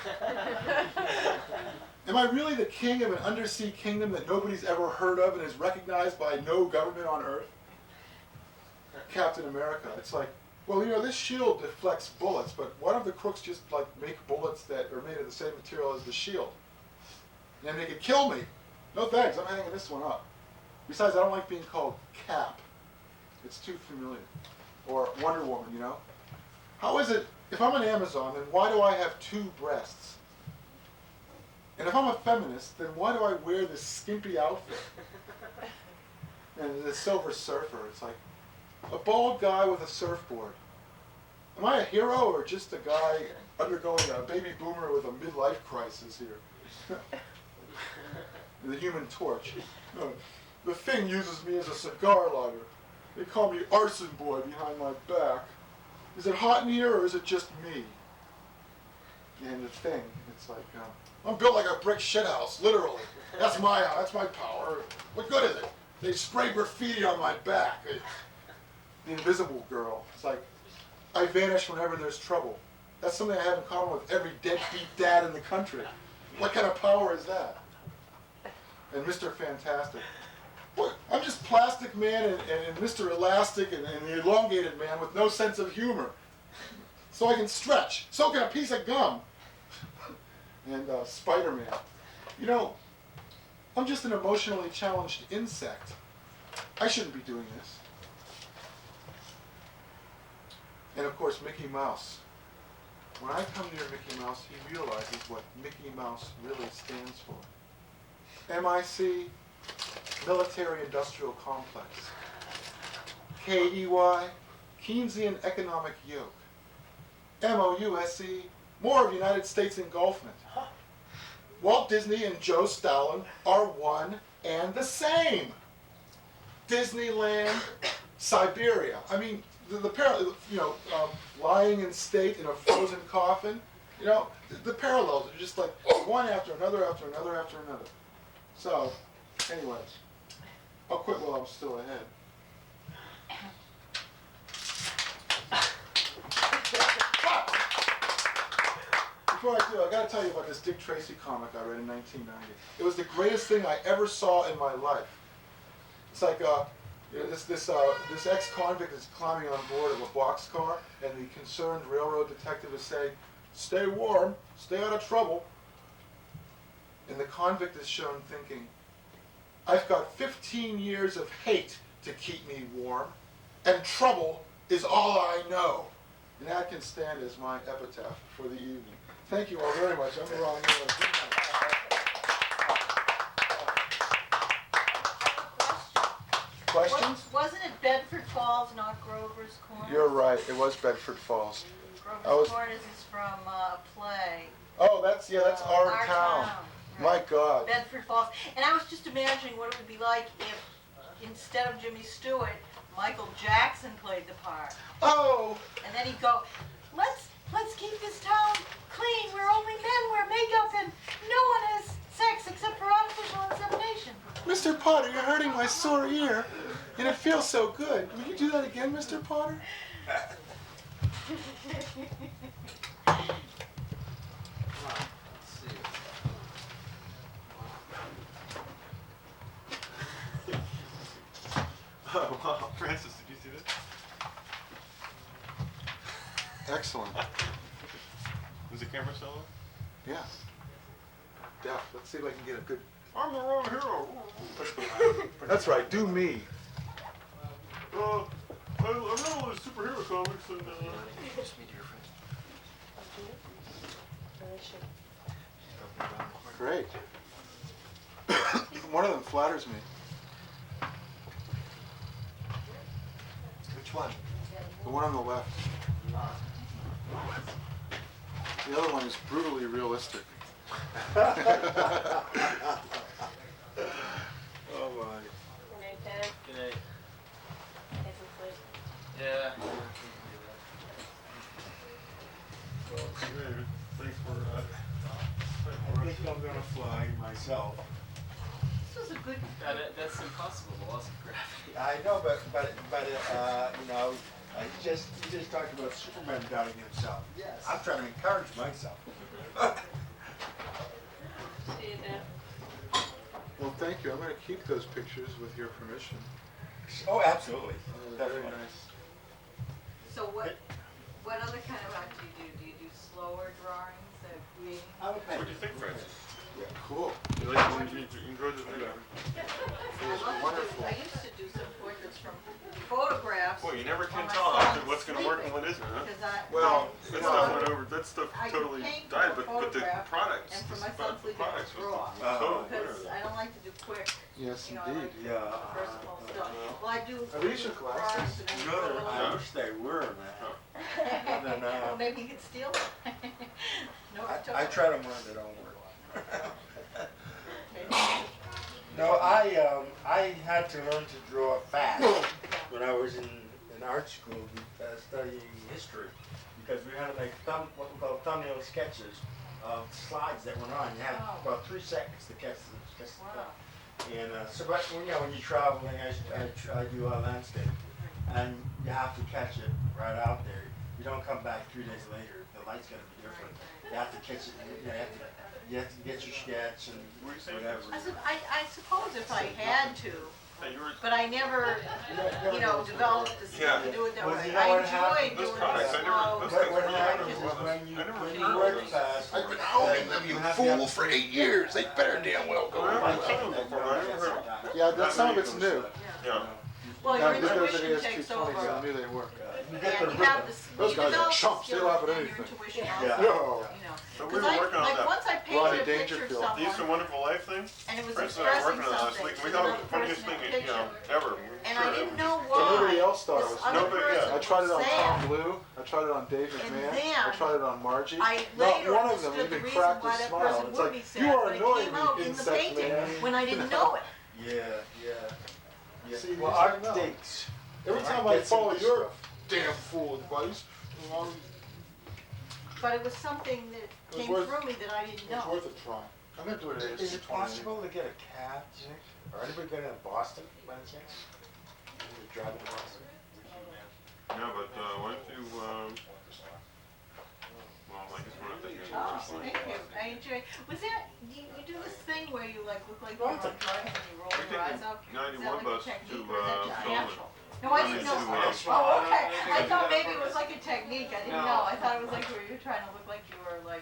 Am I really the king of an undersea kingdom that nobody's ever heard of and is recognized by no government on Earth? Captain America, it's like, well, you know, this shield deflects bullets, but why don't the crooks just, like, make bullets that are made of the same material as the shield? And then they could kill me. No thanks, I'm hanging this one up. Besides, I don't like being called Cap. It's too familiar. Or Wonder Woman, you know? How is it, if I'm an Amazon, then why do I have 2 breasts? And if I'm a feminist, then why do I wear this skimpy outfit? And the Silver Surfer, it's like, a bald guy with a surfboard. Am I a hero or just a guy undergoing a baby boomer with a midlife crisis here? The Human Torch. The Thing uses me as a cigar lighter. They call me Arson Boy behind my back. Is it hot in here or is it just me? And the Thing, it's like, I'm built like a brick shithouse, literally. That's my power. What good is it? They spray graffiti on my back. The Invisible Girl. It's like, I vanish whenever there's trouble. That's something I have in common with every deadbeat dad in the country. What kind of power is that? And Mr. Fantastic. What? I'm just Plastic Man and Mr. Elastic and the Elongated Man with no sense of humor. So I can stretch. So can a piece of gum. And Spider-Man. You know, I'm just an emotionally challenged insect. I shouldn't be doing this. And of course, Mickey Mouse. When I come near Mickey Mouse, he realizes what Mickey Mouse really stands for. M-I-C, military-industrial complex. KEY, Keynesian economic yoke. MOUSE, more of United States engulfment. Walt Disney and Joe Stalin are one and the same. Disneyland, Siberia. I mean, the parallel, lying in state in a frozen coffin. The parallels are just like one after another, after another, after another. So, anyways, I'll quit while I'm still ahead. Before I do, I gotta tell you about this Dick Tracy comic I read in 1990. It was the greatest thing I ever saw in my life. It's like this ex-convict is climbing on board of a boxcar, and the concerned railroad detective is saying, "Stay warm, stay out of trouble." And the convict is shown thinking, "I've got 15 years of hate to keep me warm, and trouble is all I know." And that can stand as my epitaph for the evening. Thank you all very much. I'm the wrong man. Questions? Wasn't it Bedford Falls, not Grover's Corners? You're right. It was Bedford Falls. Grover's Corners is from a play. Oh, that's our town. Right. My God. Bedford Falls. And I was just imagining what it would be like if, instead of Jimmy Stewart, Michael Jackson played the part. Oh! And then he'd go, let's keep this town clean. We're only men wear makeup and no one has sex except for artificial insemination. Mr. Potter, you're hurting my sore ear, and it feels so good. Will you do that again, Mr. Potter? Oh, wow. Francis, did you see this? Excellent. Was the camera still on? Yeah. Def, let's see if I can get a good... I'm the wrong hero. That's right, do me. I read all those superhero comics and Great. One of them flatters me. Which one? The one on the left. The other one is brutally realistic. Oh my. Good night, Dad. Good night. Get some sleep. Yeah. thanks for I think I'm gonna fly myself. This was a good... That's impossible, the loss of gravity. I know, but you just talked about Superman doubting himself. Yes. I'm trying to encourage myself. See you, Dad. Well, thank you. I'm going to keep those pictures with your permission. Oh, absolutely. They're very nice. So what other kind of art do you do? Do you do slower drawings of creating? I'm a What do you think, Francis? Yeah, cool. You enjoyed the video? It was wonderful. I used to do some portraits from photographs. Boy, you never can on my tell son what's going to work and what isn't, huh? Because I, Well, That stuff went over. That stuff I totally paint died, from a but the photograph, products, and for the my son's leaving products it was raw. the total Because winner. I don't like to do quick, Yes, I indeed. like Yeah. personal stuff. Well, I do Are these your glasses? drawings and then Good. photos. I wish they were, man. Then, Well, maybe you could steal them. No, I tried them when they don't work. No, I had to learn to draw fast when I was in art school studying history, because we had to make what we call thumbnail sketches of slides that went on. You had about 3 seconds to catch the Wow. And but when you travel, I do landscape, and you have to catch it right out there. You don't come back 3 days later. The light's got to be different. You have to catch it. You have to get your sketch and whatever. I suppose if I had to, Hey, you were, but I never, developed the skill to do it that Well, way. you know I what enjoyed happened? those doing products, it I never, slow. those What things were happens never is well. when you I never when heard you work of those. fast, I've been hounding them, you fool, for 8 years. They better damn well go. I never heard of them before. I never heard of them. Yeah, some of it's new. Yeah. Well, Now, your this goes intuition to takes AS220, so I over. knew they were. You get And the you have rhythm. this, Those you guys are develop chumps. the They skill laugh at and your anything. intuition Yeah. also, No. you know. But we Because were I, working on like, that. once I Rodney painted a picture of Dangerfield. The Eastern someone, Wonderful Life thing? and it was Francis and I were expressing working on last something week. We to thought it was another the funniest person thing in the picture, ever. and I didn't know And why nobody else thought it this was other Nobody, person yeah. I tried it on was Tom sad. Blue. I tried it on David And Mann. then I tried it on Margie. I Not later one of them understood the even reason cracked why a that smile. person It's would like, be sad, you are but it annoying came out me, in the insect painting man. when I didn't know it. Yeah. See, Well, you art don't know. takes. Every art time I gets follow into your stuff. damn fool advice, But it was something that was came worth- through me that I didn't it's know. worth a try. I'm gonna do it at Is it AS220. possible to get a cab, Nick? Or anybody going to Boston by any chance? You're driving to Boston? Yeah, but why don't you, well, I guess we're not thinking of Oh, this thank you. I enjoy. Was that you do this thing where you like look like you're on drugs and you roll We your take eyes out? the 91 bus to, technique or is that just Solomon. natural? No, I didn't know. That's Oh, okay. I think thought we did maybe that it was like a technique. I didn't No. know. I thought it was like where you were trying to look like you were like,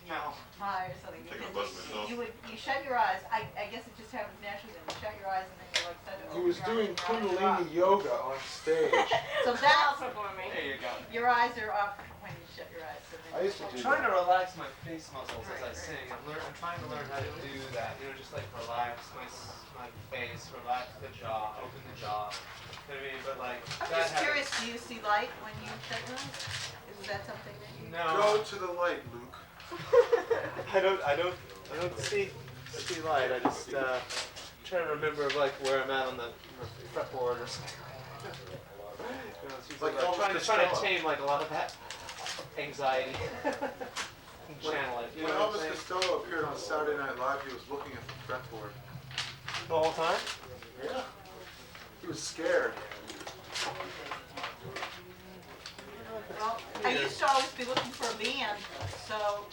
you know, high or something. Take a Because bus myself. you shut your eyes. I guess it just happens naturally. You shut your eyes and then you're like such a. He was doing Kundalini yoga on stage. So that's There you go. your eyes are up when you shut your eyes. So then I used to I'm do trying that. to relax my face muscles as I sing. I'm trying to learn how to do that. You know, just like relax my face, relax the jaw, open the jaw. You know what I mean? But like I'm that just curious, do you see light when you shut your eyes? Is that something that you... Go No. to the light, Luke. I don't see light. I just try to remember like where I'm at on the fretboard or something. You know, it's usually Like like Elvis trying to Costello. tame like a lot of that anxiety and channel it. You When know what I'm Elvis saying? Costello appeared on Saturday Night Live, he was looking at the fretboard. The whole time? Yeah. He was scared. Well, I used to always be looking for a band, so I'll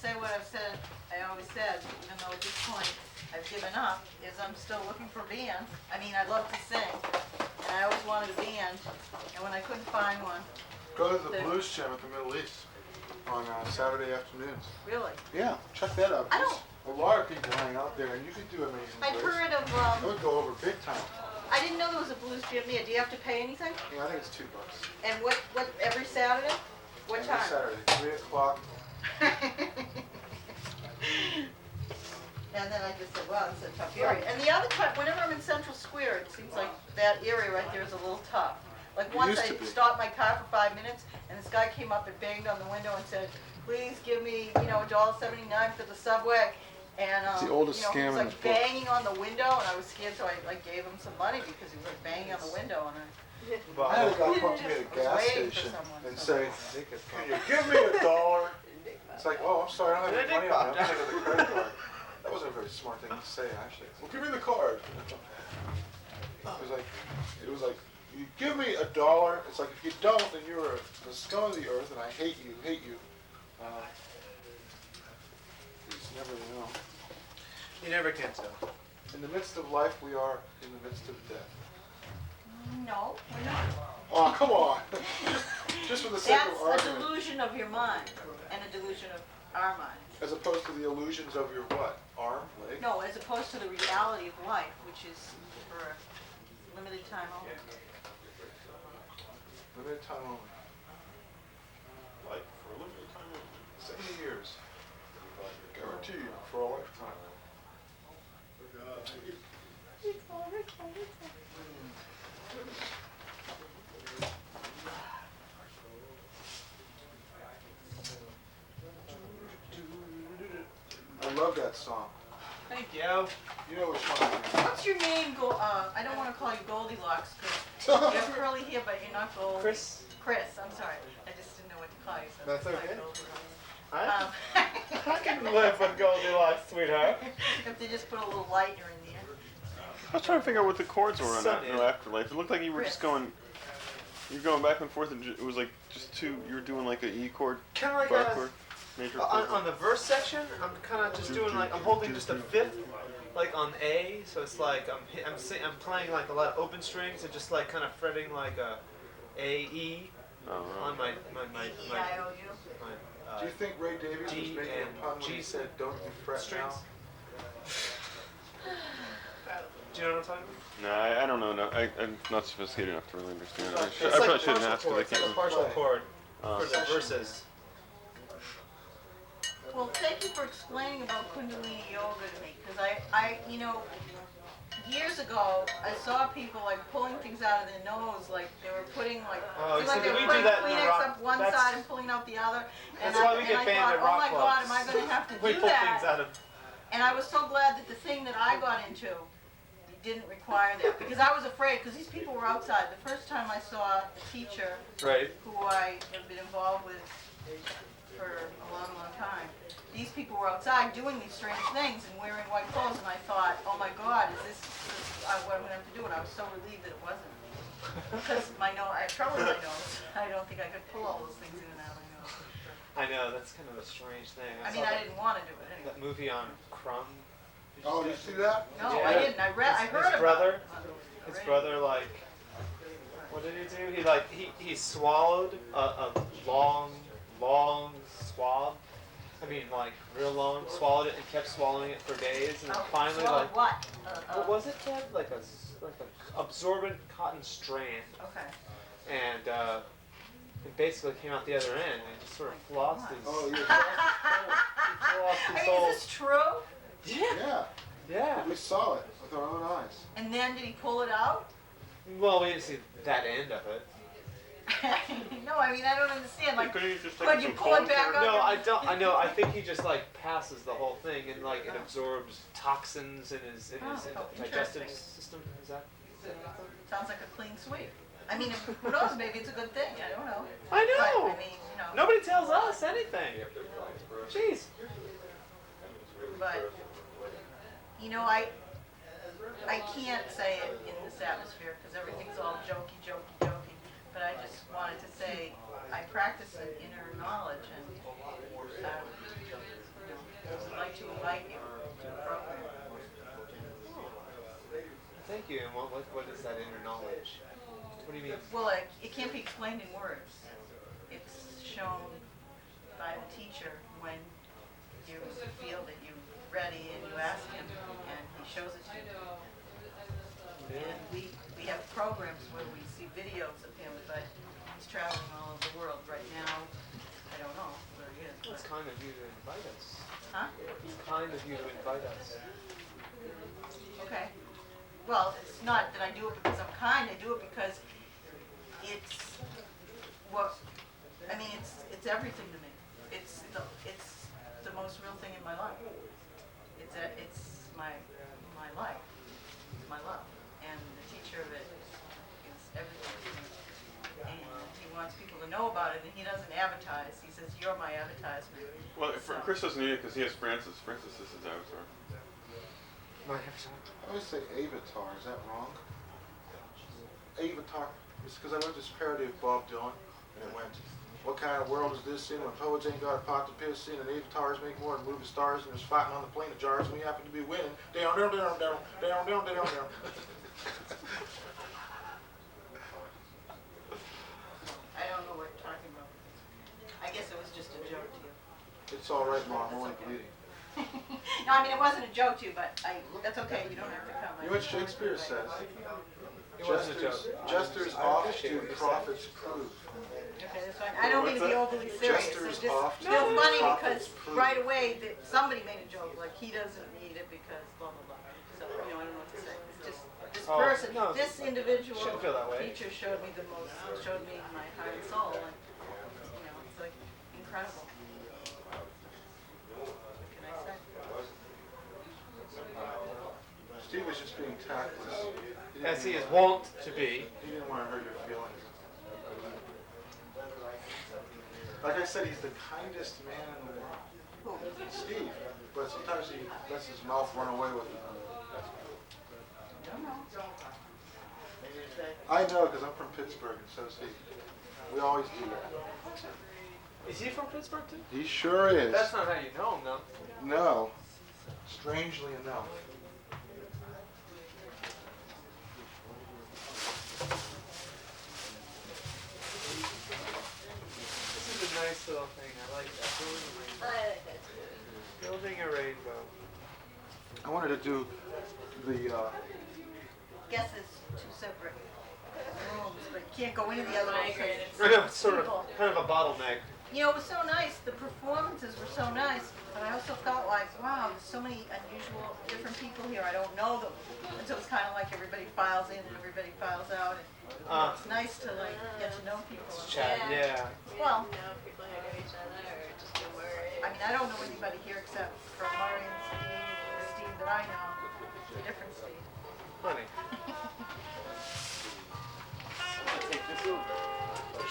say what I always said, even though at this point I've given up, is I'm still looking for a band. I mean, I love to sing, and I always wanted a band, and when I couldn't find one, Go to the blues jam at the Middle East on Saturday afternoons. really. Yeah, check that out. I don't- A lot of people hang out there, and you could do Amazing I'd Grace. heard of, I would go over big time. I didn't know there was a blues jam there. Do you have to pay anything? Yeah, I think it's $2. And what, every Saturday? What Every time? Saturday, 3 o'clock. And then I just said, wow, that's a tough area. And the other time, whenever I'm in Central Square, it seems like that area right there is a little tough. Like It once used I to be. stopped my car for 5 minutes, and this guy came up and banged on the window and said, please give me, $1.79 for the subway. And, It's the oldest he scam was in like the book. banging on the window, and I was scared, so I like gave him some money because he was like banging on the window, and I had a guy come up to me at a gas waiting for station someone, and so- say, can you give me $1? It's like, oh, I'm sorry, I don't have any money on me. I'm taking the credit card. That wasn't a very smart thing to say, actually. Well, give me the card. It was like, you give me $1. It's like, if you don't, then you're the scum of the earth, and I hate you. You just never know. You never can tell. In the midst of life, we are in the midst of death. no, we're not. Oh, come on. Just for the sake of That's a argument. delusion of your mind, and a delusion of our mind. As opposed to the illusions of your what? Arm? Leg? No, as opposed to the reality of life, which is for a limited time only. Limited time only. Like, for a limited time only. 70 years. Guaranteed for a lifetime. I love that song. Thank you. You know which one it What's your name, I don't want to call you Goldilocks, because you have curly hair, but you're not Gold. Chris? Chris, I'm sorry. I just didn't know what to call you. So That's it's like okay. Goldilocks. I can live with Goldilocks, sweetheart. If they just put a little lighter in there. I was trying to figure out what the chords were on that Sunday. No Afterlife. It looked like you were just going, you're going back and forth, and it was like just two. You were doing like an E chord, Kind of like bar a, chord, major chord. on the verse section, I'm kind of just doing like I'm holding just a fifth, like on A. So it's like I'm playing like a lot of open strings and just like kind of fretting like a E Oh, on my E-I-O-U. Do you think Ray Davies G was making and a pun when G he said, don't you fret strings. now? Do you know what I'm talking about? No, I don't know. No, I'm not sophisticated enough to really understand it. It's I like probably shouldn't partial ask chord. because I It's like a can't. partial chord Uh, for the verses. Well, thank you for explaining about Kundalini yoga to me, because you know, years ago, I saw people like pulling things out of their nose, like they were putting like, Oh, seemed so like they we were do putting that in the Kleenex rock- up one that's- side and pulling out the other. And That's why we I get banned thought, at oh rock my clubs. God, am I going to have to We do pull that? things out of. And I was so glad that the thing that I got into didn't require that, because I was afraid, because these people were outside. The first time I saw a teacher Right. who I have been involved with for a long, long time, these people were outside doing these strange things and wearing white clothes, and I thought, oh my God, is this what I'm going to have to do? And I was so relieved that it wasn't. Because I have trouble with my nose. I don't think I could pull all those things in and out of my nose. I know, that's kind of a strange thing. I saw mean, I that- didn't want to do it anyway. That movie on Crumb. Did Oh, see you that? see that? No, Yeah. I didn't. I heard His about brother, it. on the his radio. brother, like, what did he do? He swallowed a long swab. I mean, like, real long. Swallowed it and kept swallowing it for days, and then finally, Swallowed like, what? what was it, Ted? Like a absorbent cotton strand, Okay. and it basically came out the other end, and just sort of flossed his. Oh, yeah. I mean, is this true? Yeah, Yeah. we saw it with our own eyes. And then did he pull it out? Well, we didn't see that end of it. No, I mean, I don't understand. Like, Couldn't you just could take you some pull it corn back syrup? up? No, I don't. I know. I think he just like passes the whole thing, and like it absorbs toxins in his digestive interesting. system. Is that? Sounds like a clean sweep. I mean, who knows? Maybe it's a good thing. I don't know. I know. But, I mean, you know. Nobody tells us anything. Jeez. But, you know, I can't say it in this atmosphere because everything's all jokey. But I just wanted to say I practice an inner knowledge, and I'd like to invite you to the program. Thank you. And what is that inner knowledge? What do you mean? Well, it can't be explained in words. It's shown by the teacher when you feel that you're ready and you ask him, and he shows it to you. And we have programs where we see videos of him, but he's traveling all over the world right now. I don't know where he is. Well, it's kind of you to invite us. Huh? It's kind of you to invite us. Okay. Well, it's not that I do it because I'm kind. I do it because it's it's everything to me. It's the most real thing in my life. It's my life. It's my love. And the teacher of it is everything to me. And he wants people to know about it, and he doesn't advertise. He says, "You're my advertisement." Well, So- Chris doesn't need it because he has Francis. Francis is his avatar. My avatar. I always say avatar, is that wrong? Avatar, it's because I wrote this parody of Bob Dylan, and it went, what kind of world is this in when poets ain't got a pot to piss in and avatars make more than movie stars and there's fighting on the plane of jars and we happen to be winning. Down. I don't know what you're talking about. I guess it was just a joke to you. It's all right, Mom, I'm only bleeding. No, I mean, it wasn't a joke to you, but that's okay. You don't have to come. You know what Shakespeare says? It wasn't a joke. Jesters oft do prophets prove. Okay, that's fine. I don't mean to be overly serious. Jesters It's just oft feel do funny prophets because prove. right away somebody made a joke like he doesn't need it because blah blah blah. So I don't know what to say. It's just this Oh, person, no, this individual shouldn't feel that way. teacher showed me my heart and soul, and it's like incredible. What can I say? Steve was just being tactless. As he is wont to be. He didn't want to hurt your feelings. Like I said, he's the kindest man in the world. Who? Steve. But sometimes he lets his mouth run away with it. I know because I'm from Pittsburgh and so is he. We always do that. Is he from Pittsburgh too? He sure is. That's not how you know him, though. No. Strangely enough. This is a nice little thing. I like that. Building a rainbow. I wanted to do the guess it's two separate rooms, but you can't go into the other one. It's sort of kind of a bottleneck. You know, it was so nice. The performances were so nice, but I also felt like, wow, there's so many unusual, different people here. I don't know them, and so it's kind of like everybody files in and everybody files out. And it's nice to like get to know people. Chat, yeah. Well, You know, people who know each other or just get worried. I mean, I don't know anybody here except for Murray and Steve, the Steve that I know, the different Steve. Funny.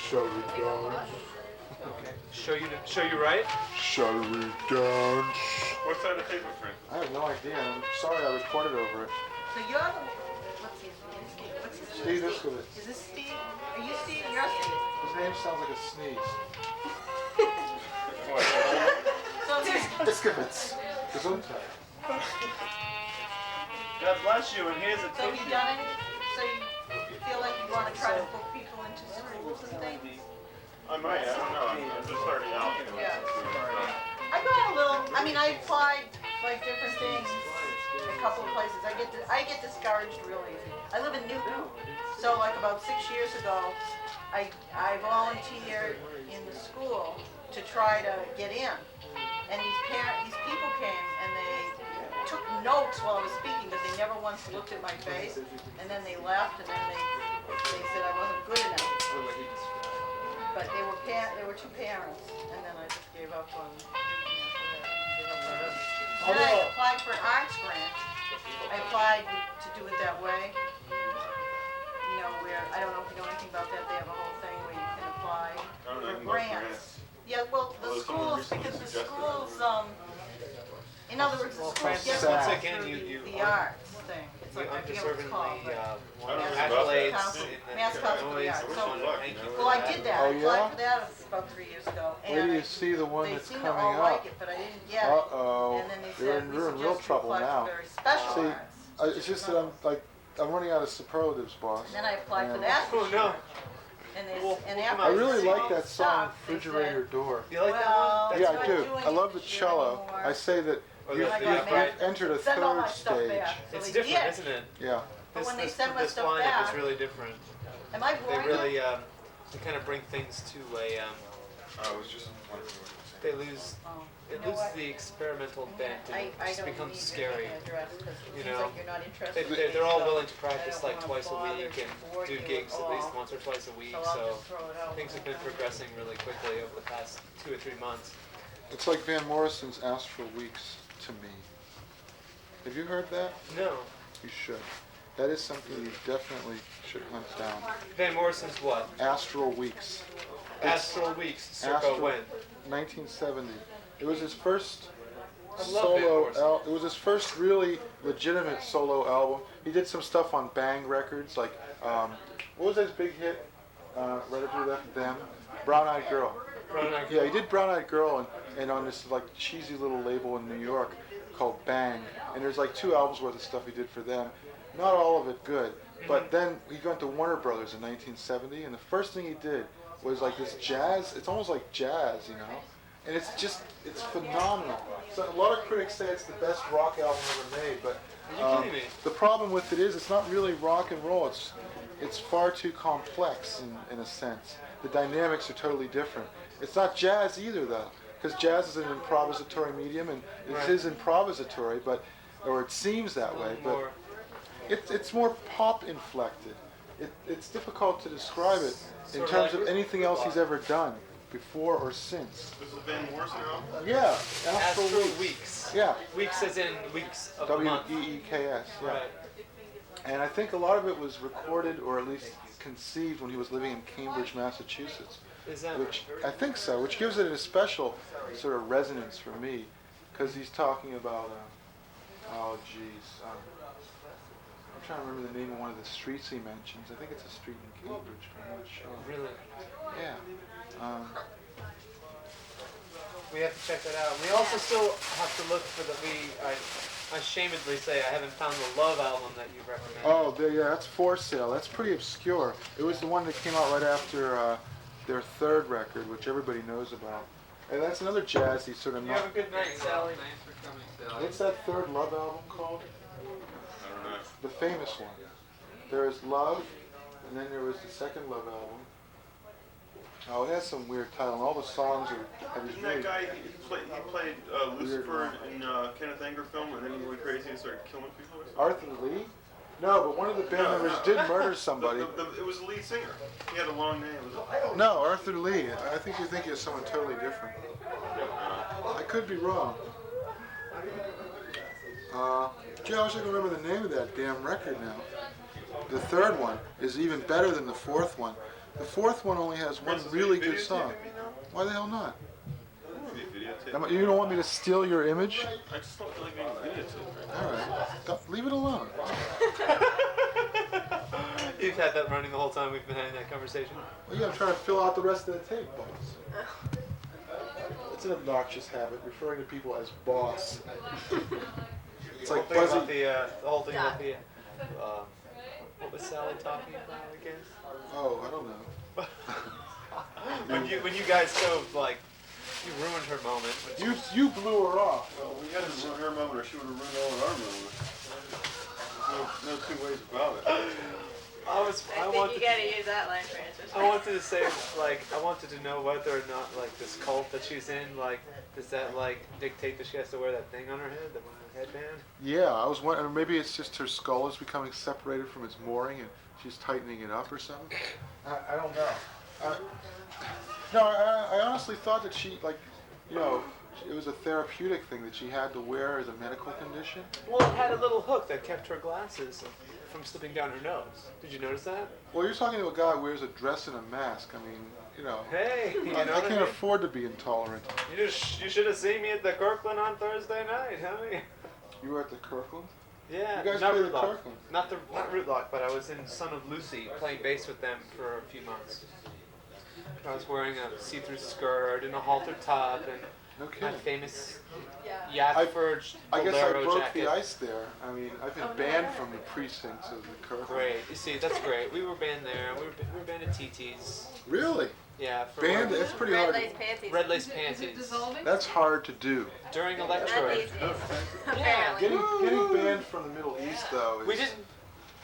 Shall we dance? Okay. Show you right? Shall we dance? What side of the table, Frank? I have no idea. I'm sorry I recorded over it. So you're the, what's his name? Steve. What's his name? Steve Iskowitz. Is this Steve? Are you Steve? You're Steve. His name sounds like a sneeze. What? So there's, Iskowitz. Gesundheit. God bless you, and here's a so you done it? So you feel like you want to try to book people into schools and things? I might, I don't know. I'm just starting out. Yeah. I got a little, I mean, I applied like different things, a couple of places. I get discouraged real easy. I live in Newton, so like about 6 years ago, I volunteered in the school to try to get in. And these people came and they took notes while I was speaking, but they never once looked at my face. And then they left, and then they said I wasn't good enough. But they were two parents, and then I just gave up on Newton after that. Then I applied for an arts grant. I applied to do it that way. You know, where, I don't know if you know anything about that, they have a whole thing where you can apply for grants. Yeah, well, the schools, because the schools, in other words, the schools get Once again, you the arts thing. It's like, I forget what it's called. undeservingly but- accolades in the Mass Council for the noise. Arts. Thank you. Well, I did that. Oh, I applied yeah? for that about 3 years ago. Where do And you see the one they that's seemed coming to all like up? it, but I didn't get it. Uh-oh. And then they You're said, in we real suggest you trouble apply now. for very special See, arts. it's just that I'm running out of superlatives, boss. And then I applied for And that. Oh no. And Well, and we'll come after I out. really seeing like all that the song, stuff, they Refrigerator said, Door. You like Well, that one? Yeah, not I do. doing I love it the this year cello. anymore. I say that Or you've, the- I got you've entered a send all my third stuff stage. back. So It's they different, did. isn't it? Yeah. But when they This send my stuff lineup back, is really different. am I They boring really, you? they kind of bring things to a, I was just wondering what they lose, Oh, it you know loses what? the experimental bent and it I just don't becomes need scary. your address because it You seems know, like you're not interested. They're all so willing to practice I don't like wanna twice a bother week to and bore do you gigs at at least all. once or twice a week, So I'll so just throw it out. things have been progressing really quickly over the past 2 or 3 months. It's like Van Morrison's Astral Weeks to me. Have you heard that? No. You should. That is something you definitely should hunt down. Van Morrison's what? Astral Weeks. Astral Weeks, circa Astral- when? 1970. It was his first I love Van solo Morrison. it was his first really legitimate solo album. He did some stuff on Bang Records, like what was his big hit right after he left them? Brown Eyed Girl. Brown Eyed Yeah, he Girl. did Brown Eyed Girl and on this like cheesy little label in New York called Bang. And there's like 2 albums worth of stuff he did for them. Not all of it good. But then he went to Warner Brothers in 1970, and the first thing he did was like this jazz. It's almost like jazz, you know. And it's phenomenal. So a lot of critics say it's the best rock album ever made, but Are you kidding me? the problem with it is it's not really rock and roll. It's far too complex in a sense. The dynamics are totally different. It's not jazz either though, because jazz is an improvisatory medium, and it Right. is improvisatory, or it seems that way. But More. it's more pop inflected. It's difficult to describe it in Sort of terms like of anything else he's ever done before or since. This is Van Morrison album? Yeah, Astral Astral Weeks. Yeah, Weeks as in weeks of the month. WEEKS. Yeah. Right. And I think a lot of it was recorded or at least conceived when he was living in Cambridge, Massachusetts. Is that Which I think so, which gives it a special sort of resonance for me, because he's talking about, I'm trying to remember the name of one of the streets he mentions. I think it's a street in Cambridge, but I'm not sure. really? Yeah. We have to check that out. We also still have to look for I shamedly say I haven't found the Love album that you recommend. Oh, yeah, that's For Sale. That's pretty obscure. It was the one that came out right after their third record, which everybody knows about. And that's another jazzy sort of You have a good night, Sally. Thanks for coming, Sally. What's that third Love album called? I don't know. The famous one. There was Love, and then there was the second Love album. Oh, it has some weird title. And all the songs are. Isn't that guy, he played Lucifer in Kenneth Anger film, and then he went crazy and started killing people or something? Arthur Lee? No, but one of the band members did murder somebody. It was the lead singer. He had a long name. No, Arthur Lee. I think you're thinking of someone totally different. I could be wrong. Gee, I wish I could remember the name of that damn record now. The third one is even better than the fourth one. The fourth one only has one really good song. Why the hell not? You don't want me to steal your image? I just don't feel like being videotaped. All right. Leave it alone. You've had that running the whole time we've been having that conversation? Well, you gotta try to fill out the rest of the tape, boss. It's an obnoxious habit, referring to people as boss. It's like Buzzy. The whole thing about the, what was Sally talking about again? Oh, I don't know. when you guys so like, you ruined her moment. You blew her off. Well, we had to ruin her moment, or she would have ruined all of our moments. No two ways about it. I think you gotta use that line, Francis. I wanted to say, like, I wanted to know whether or not, like, this cult that she's in, like, does that, like, dictate that she has to wear that thing on her head, the headband? Yeah, I was wondering, maybe it's just her skull is becoming separated from its mooring and she's tightening it up or something. I don't know. No, I honestly thought that she, like, you know, it was a therapeutic thing that she had to wear as a medical condition. Well, it had a little hook that kept her glasses from slipping down her nose. Did you notice that? Well, you're talking to a guy who wears a dress and a mask. I mean, you know. Hey, you know I what can't I mean? afford to be intolerant. You should have seen me at the Kirkland on Thursday night, honey. You were at the Kirkland? Yeah, You guys not played the Rootlock. Kirkland. Not Rootlock, but I was in Son of Lucy playing bass with them for a few months. I was wearing a see-through skirt and a halter top and No my kidding. famous Yakford I guess I bolero broke jacket. the ice there. I mean, I've been banned from the precincts of the Kirkland. Great. You see, that's great. We were banned there. We were banned at TT's. Really? Yeah. For Banned? That's pretty Red hard. lace panties. Red lace Is it panties. dissolving? That's hard to do. During Not Electroid. these days. Apparently. Getting banned from the Middle East, though, is We didn't.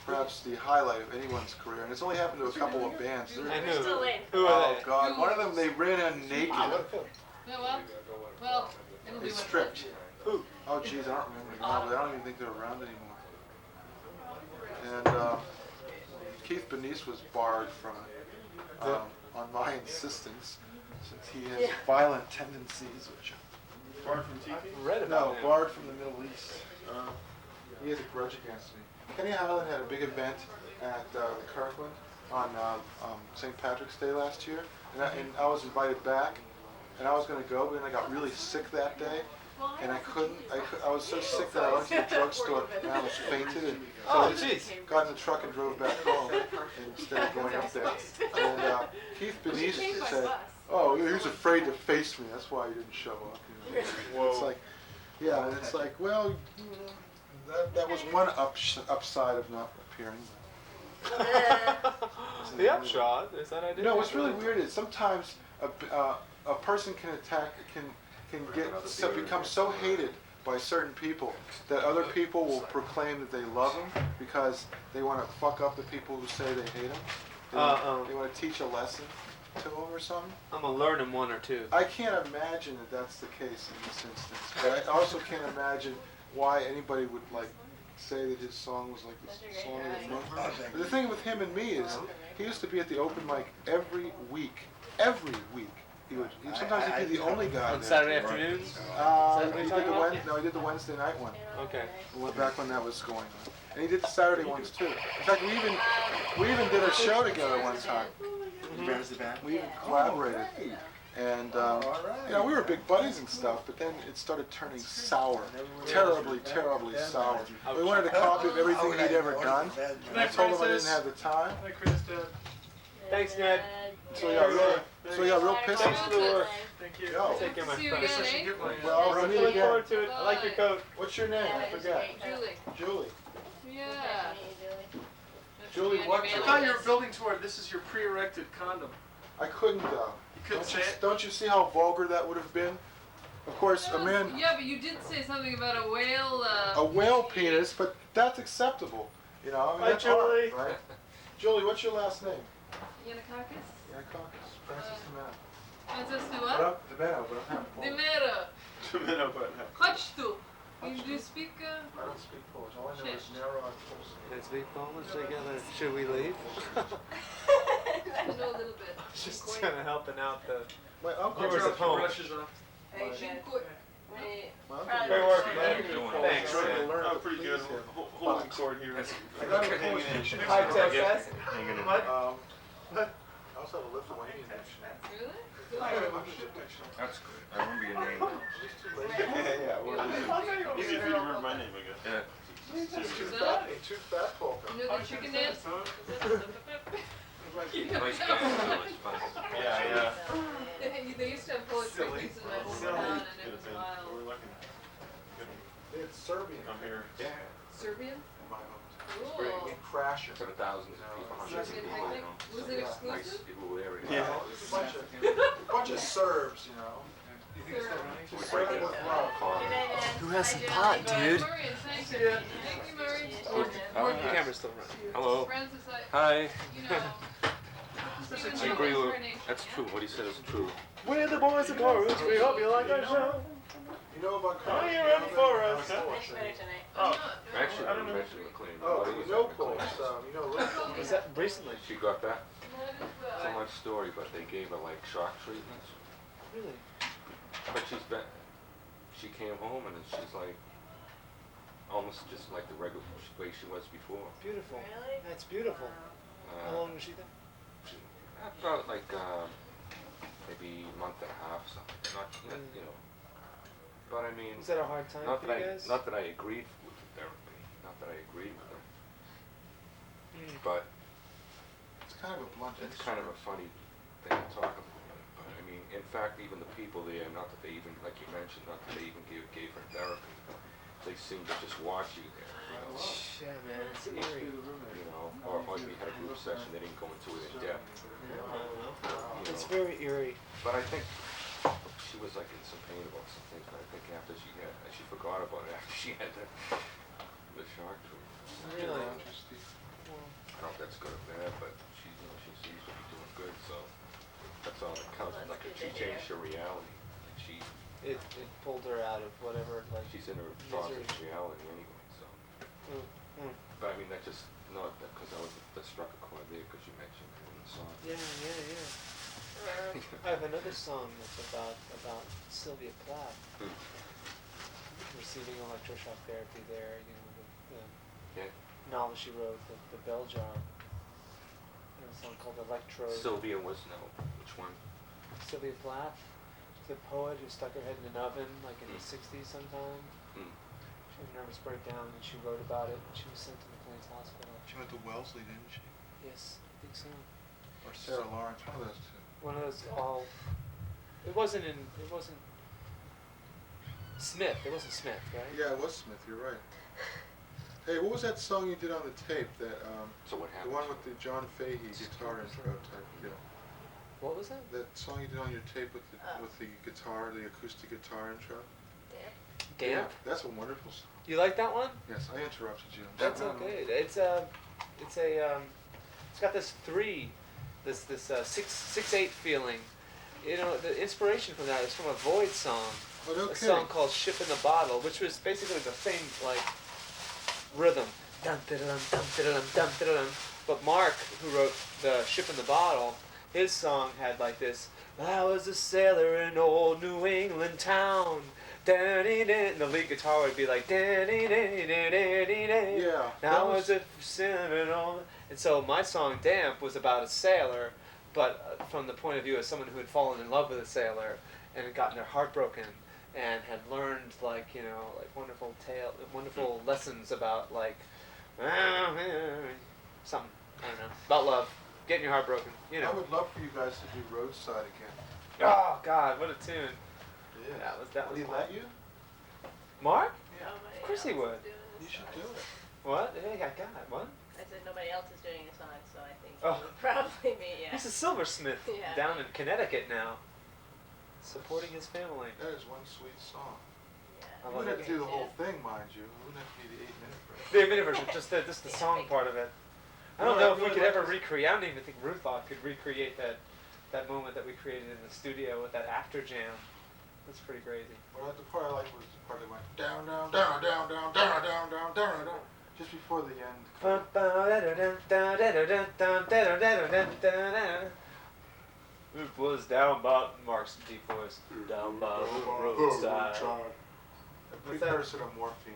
perhaps the highlight of anyone's career. And it's only happened to a couple of bands. I We're still knew. waiting. Who Oh, are they? God. One of them, they ran in naked. Yeah, well, it'll They be what stripped. Who? Oh, geez, I don't remember now, but I don't even think they're around anymore. And Keith Bernice was barred from it on my insistence, since he has violent tendencies, which Barred from TV? Read about him. barred from the Middle East. He has a grudge against me. Kenny Highland had a big event at the Kirkland on St. Patrick's Day last year, and I was invited back, and I was going to go, but then I got really sick that day, and I couldn't. I was so sick that I went to the drugstore and I almost fainted, and so I just got in the truck and drove back home instead of going up there. And Keith Bernice said, "Oh, he was afraid to face me. That's why he didn't show up." You know? It's like, yeah, and it's like, well, that was one upside of not appearing. The upshot is that I didn't. No, what's really weird is sometimes a person can become so hated by certain people that other people will proclaim that they love them because they want to fuck up the people who say they hate them. They want to teach a lesson to them or something. I'm gonna learn in one or two. I can't imagine that that's the case in this instance, but I also can't imagine why anybody would like say that his song was like the song of the month. But the thing with him and me is he used to be at the open mic every week. Every week. Sometimes he'd be the only guy On there. Saturday afternoons? He did the Wednesday night one. Okay. Back when that was going on. And he did the Saturday ones too. In fact, we even did a show together one time. We even collaborated. And we were big buddies and stuff, but then it started turning sour. Terribly, terribly sour. We wanted a copy of everything he'd ever done. And I told him I didn't have the time. Thanks, Ned. So he got real pissed. Thanks for the work. Thank you. Yo. Take care, my See you friend. again, eh? Well, I'm I'll meet looking again. forward to it. I like your coat. What's your name? I forgot. Julie. Julie. Yeah. Julie, what? I I thought you were building toward this is your pre-erected condom. I couldn't though. You couldn't say it? Don't you see how vulgar that would have been? Of course, a man, Yeah, but you did say something about a whale. a whale penis, but that's acceptable. You know, I mean, Hi, that's art, Julie. right? Julie, what's your last name? Yanakakis? Yanakakis. Francis DiMenno. Francis What? DiMenno, but I'm half Polish. DiMenno. Tomato button. Chodź tu. Do you speak? I don't speak Polish. All I know is narrow and Polish. Let's be Polish together. Should we leave? I know a little bit. Just kind of helping out the My uncle viewers at home. Hey, Dziękuję. My uncle Probably Great work, was man. saying- Thanks, trying to man. learn Oh, to pretty please good. him. Holding court here. I got a Polish dictionary. Hi, Texas. What? I also have a Lithuanian dictionary. Really? I have a Russian dictionary. That's good. I remember your name now. Easy for you to remember my name, I guess. Yeah. Two fat polka. You know the chicken dance? Nice guy. It's fun. Yeah. They used to have Polish Silly. cookies in my Silly. hometown and it was wild. We're lucky. It's Serbian. I'm here. Yeah. Serbian? In my hometown. Cool. We crash it. For the thousands of people, hundreds of Serbian people, you picnic? know. Was So, it nice exclusive? people were there. Yeah. It's a bunch of Serbs, you know. Serb. Serving with love. Who has some pot, dude? Murray, thank you. Thank you, Murray. The camera's still running. Hello. Francis, Hi. you know. I agree with. That's true. What he said is true. We're the boys of chorus. We hope you like our show. You know about Are cars? you ready for us? Thanks for tonight. Actually, I mentioned McLean. Oh, What you is know it, Polish, McLean? you know Rootlock. Was that recently? She got that. Not as It's a well. long story, but they gave her like shock treatments. Really? But she came home and she's like, almost just like the regular way she was before. Beautiful. Really? That's beautiful. How long was she there? About like maybe a month and a half, something. Not, you know. But I mean, Was that a hard time not for that you I guys? not that I agreed with the therapy, not that I agreed with them, but It's kind of a blunt it's kind of a funny thing to talk about. But I mean, in fact, even the people there, not that they even, like you mentioned, not that they even gave her therapy, they seemed to just watch you there. You know? Yeah, man, it's eerie. You know, or like we had a group session, they didn't go into it in depth. You It's know. very eerie. But I think she was like in some pain about some things, but I think after she forgot about it after she had the shock treatment. Really? I don't know if that's good or bad, but she, you know, she seems to be doing good, so that's all that counts. Well, Like that's she good to changed her reality. Like It pulled her out of whatever, like. she's in her thoughts Misery. of reality anyway, so. Mm. But I mean, that just, no, because that struck a chord there, because you mentioned it in the song. Yeah. I have another song that's about Sylvia Plath receiving electroshock therapy there. You know, the Yeah. novel she wrote, the Bell Jar. A song called Electro. Sylvia was no, which one? Sylvia Plath, the poet who stuck her head in an oven like in the 60s sometime. Mm. She had a nervous breakdown and she wrote about it and she was sent to McLean's hospital. She went to Wellesley, didn't she? Yes, I think so. Or Sarah Lawrence, one of those two. One of those all. It wasn't Smith. It wasn't Smith, right? Yeah, it was Smith, you're right. Hey, what was that song you did on the tape? That So what the happened? one with the John Fahey guitar intro type deal. What was that? That song you did on your tape with the guitar, the acoustic guitar intro. Damp. That's a wonderful song. You like that one? Yes, I interrupted you. That's okay. It's got this 6/8 feeling. You know, the inspiration from that is from a Void song. Oh, no A kidding. song called "Ship in the Bottle," which was basically the same like rhythm. Dum dum dum dum dum dum. But Mark, who wrote the "Ship in the Bottle," his song had like this. I was a sailor in old New England town. And the lead guitar would be like. Yeah. Now I was a sailor in old. And so my song "Damp" was about a sailor, but from the point of view of someone who had fallen in love with a sailor and had gotten their heart broken and had learned like wonderful lessons about like something, I don't know, about love, getting your heart broken, you I know. would love for you guys to do Roadside again. Oh God, what a tune! Yeah. That was Would he my- let you? Mark? Yeah. Of course he would. You should do it. What? Hey, I got it. What? I said nobody else is doing a song, so I think Oh. it would probably be, yeah. He's a silversmith Yeah. down in Connecticut now, supporting his family. That is one sweet song. Yeah. I You love wouldn't have it. to do the whole thing, mind you. It wouldn't have to be the 8-minute version. The Amoeba version, just the song part of it. I don't know if we could ever recreate. I don't even think Rootlock could recreate that moment that we created in the studio with that after jam. That's pretty crazy. Well, the part I liked was the part that went down, down, down, down, down, down, down, down, down, down, just before the end. It was down by Mark's deep voice. Down by the roadside. A precursor to Morphine.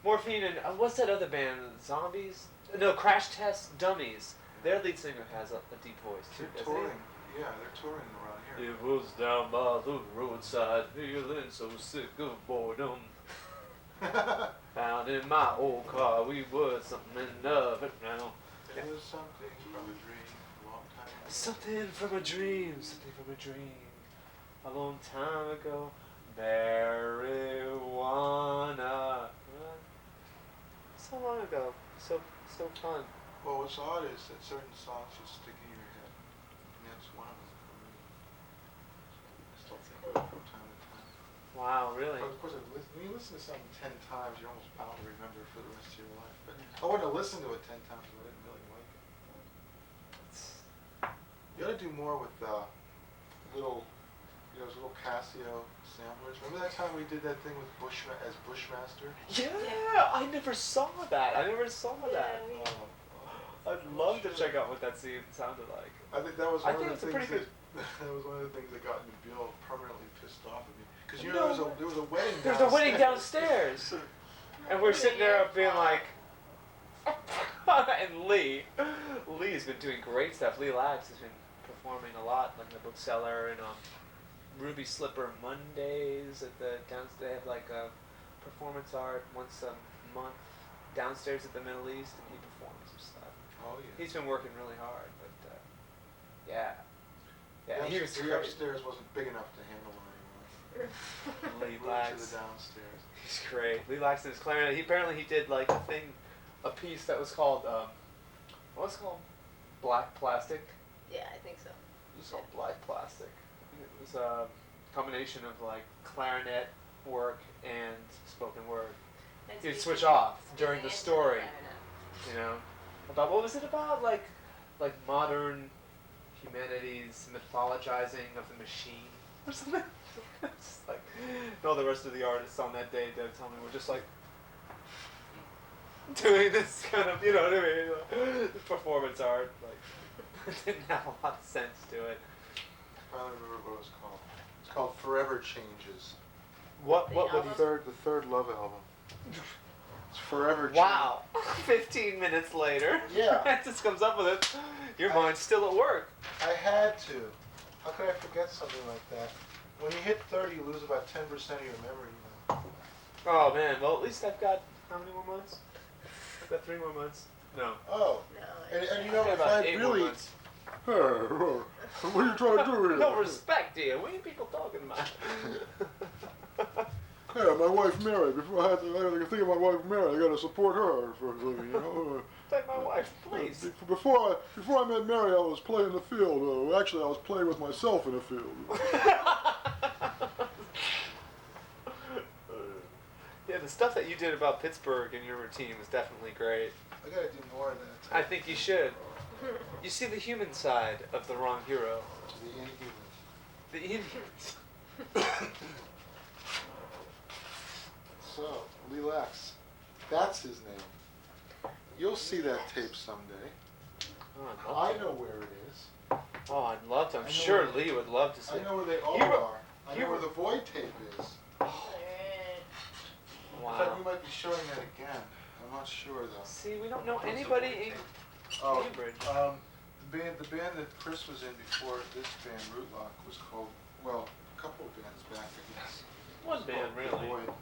Morphine and what's that other band? Zombies? No, Crash Test Dummies. Their lead singer has a deep voice too. They're touring. Yeah, they're touring around here. It was down by the roadside, feeling so sick of boredom. Found in my old car, we were something of it now. It was something from a dream a long time ago. Something from a dream, something from a dream. A long time ago, marijuana. So long ago, so fun. Well, what's odd is that certain songs just stick in your head, and that's one of them for me. I still think of it from time to time. Wow, really? But of course, when you listen to something 10 times, you're almost bound to remember it for the rest of your life. But I wouldn't have listened to it 10 times if I didn't really like it. You ought to do more with little Casio samplers. Remember that time we did that thing with Bushmaster? Yeah, I never saw that. Yeah, I'd love to check out what that scene sounded like. I think that was I one think of the it's a things pretty that was one of the things that got Bill permanently pissed off at me. Because there was a wedding. There's a wedding downstairs, and we're sitting there being like, and Lee's been doing great stuff. Lee Lax has been performing a lot, like in the Bookseller and Ruby Slipper Mondays at the downstairs. They have like a performance art once a month downstairs at the Middle East, and he performs some stuff. Oh yeah. He's been working really hard, but yeah, he was the great. upstairs wasn't big enough to handle him anymore. Lee To Lax. the downstairs. He's great. Lee Lax and his clarinet. He did like a piece that was called what's it called? Black Plastic. Yeah, I think so. It was called Black Plastic. It was a combination of like clarinet work and spoken word. You'd switch off during the story, you know, about what was it about? Like modern humanity's mythologizing of the machine or something. It's like, and all the rest of the artists on that day, Deb told me, were just like doing this kind of, you know what I mean, like, performance art. Like, it didn't have a lot of sense to it. I finally remember what it was called. It's called Forever Changes. What would The third Love album. It's Forever Changes. Wow. 15 minutes later. Yeah. Francis comes up with it. Your mind's still at work. I had to. How could I forget something like that? When you hit 30, you lose about 10% of your memory. You know? Oh man, well at least I've got, how many more months? I've got 3 more months. No. Oh. No. And you know, I've got if about I 8 more really... months. Hey, what are you trying to do here? No respect here. What are you people talking about? Yeah, my wife Mary. Before I think of my wife Mary, I got to support her for a living, you know. Take my wife, please. Before I met Mary, I was playing in the field. Actually, I was playing with myself in the field. Yeah, the stuff that you did about Pittsburgh in your routine was definitely great. I got to do more of that. I think you should. You see the human side of the wrong hero. The inhuman. The inhuman. So, Relax. That's his name. You'll see that tape someday. Oh, I know where it is. Oh, I'd love to. I'm sure Lee would love to see I it. know where they all are. I know where the Void tape is. In fact, Wow. we might be showing that again. I'm not sure though. See, we don't know anybody in Cambridge. The band that Chris was in before this band, Rootlock, was called, well, a couple of bands back, I guess. One band, The really. Void.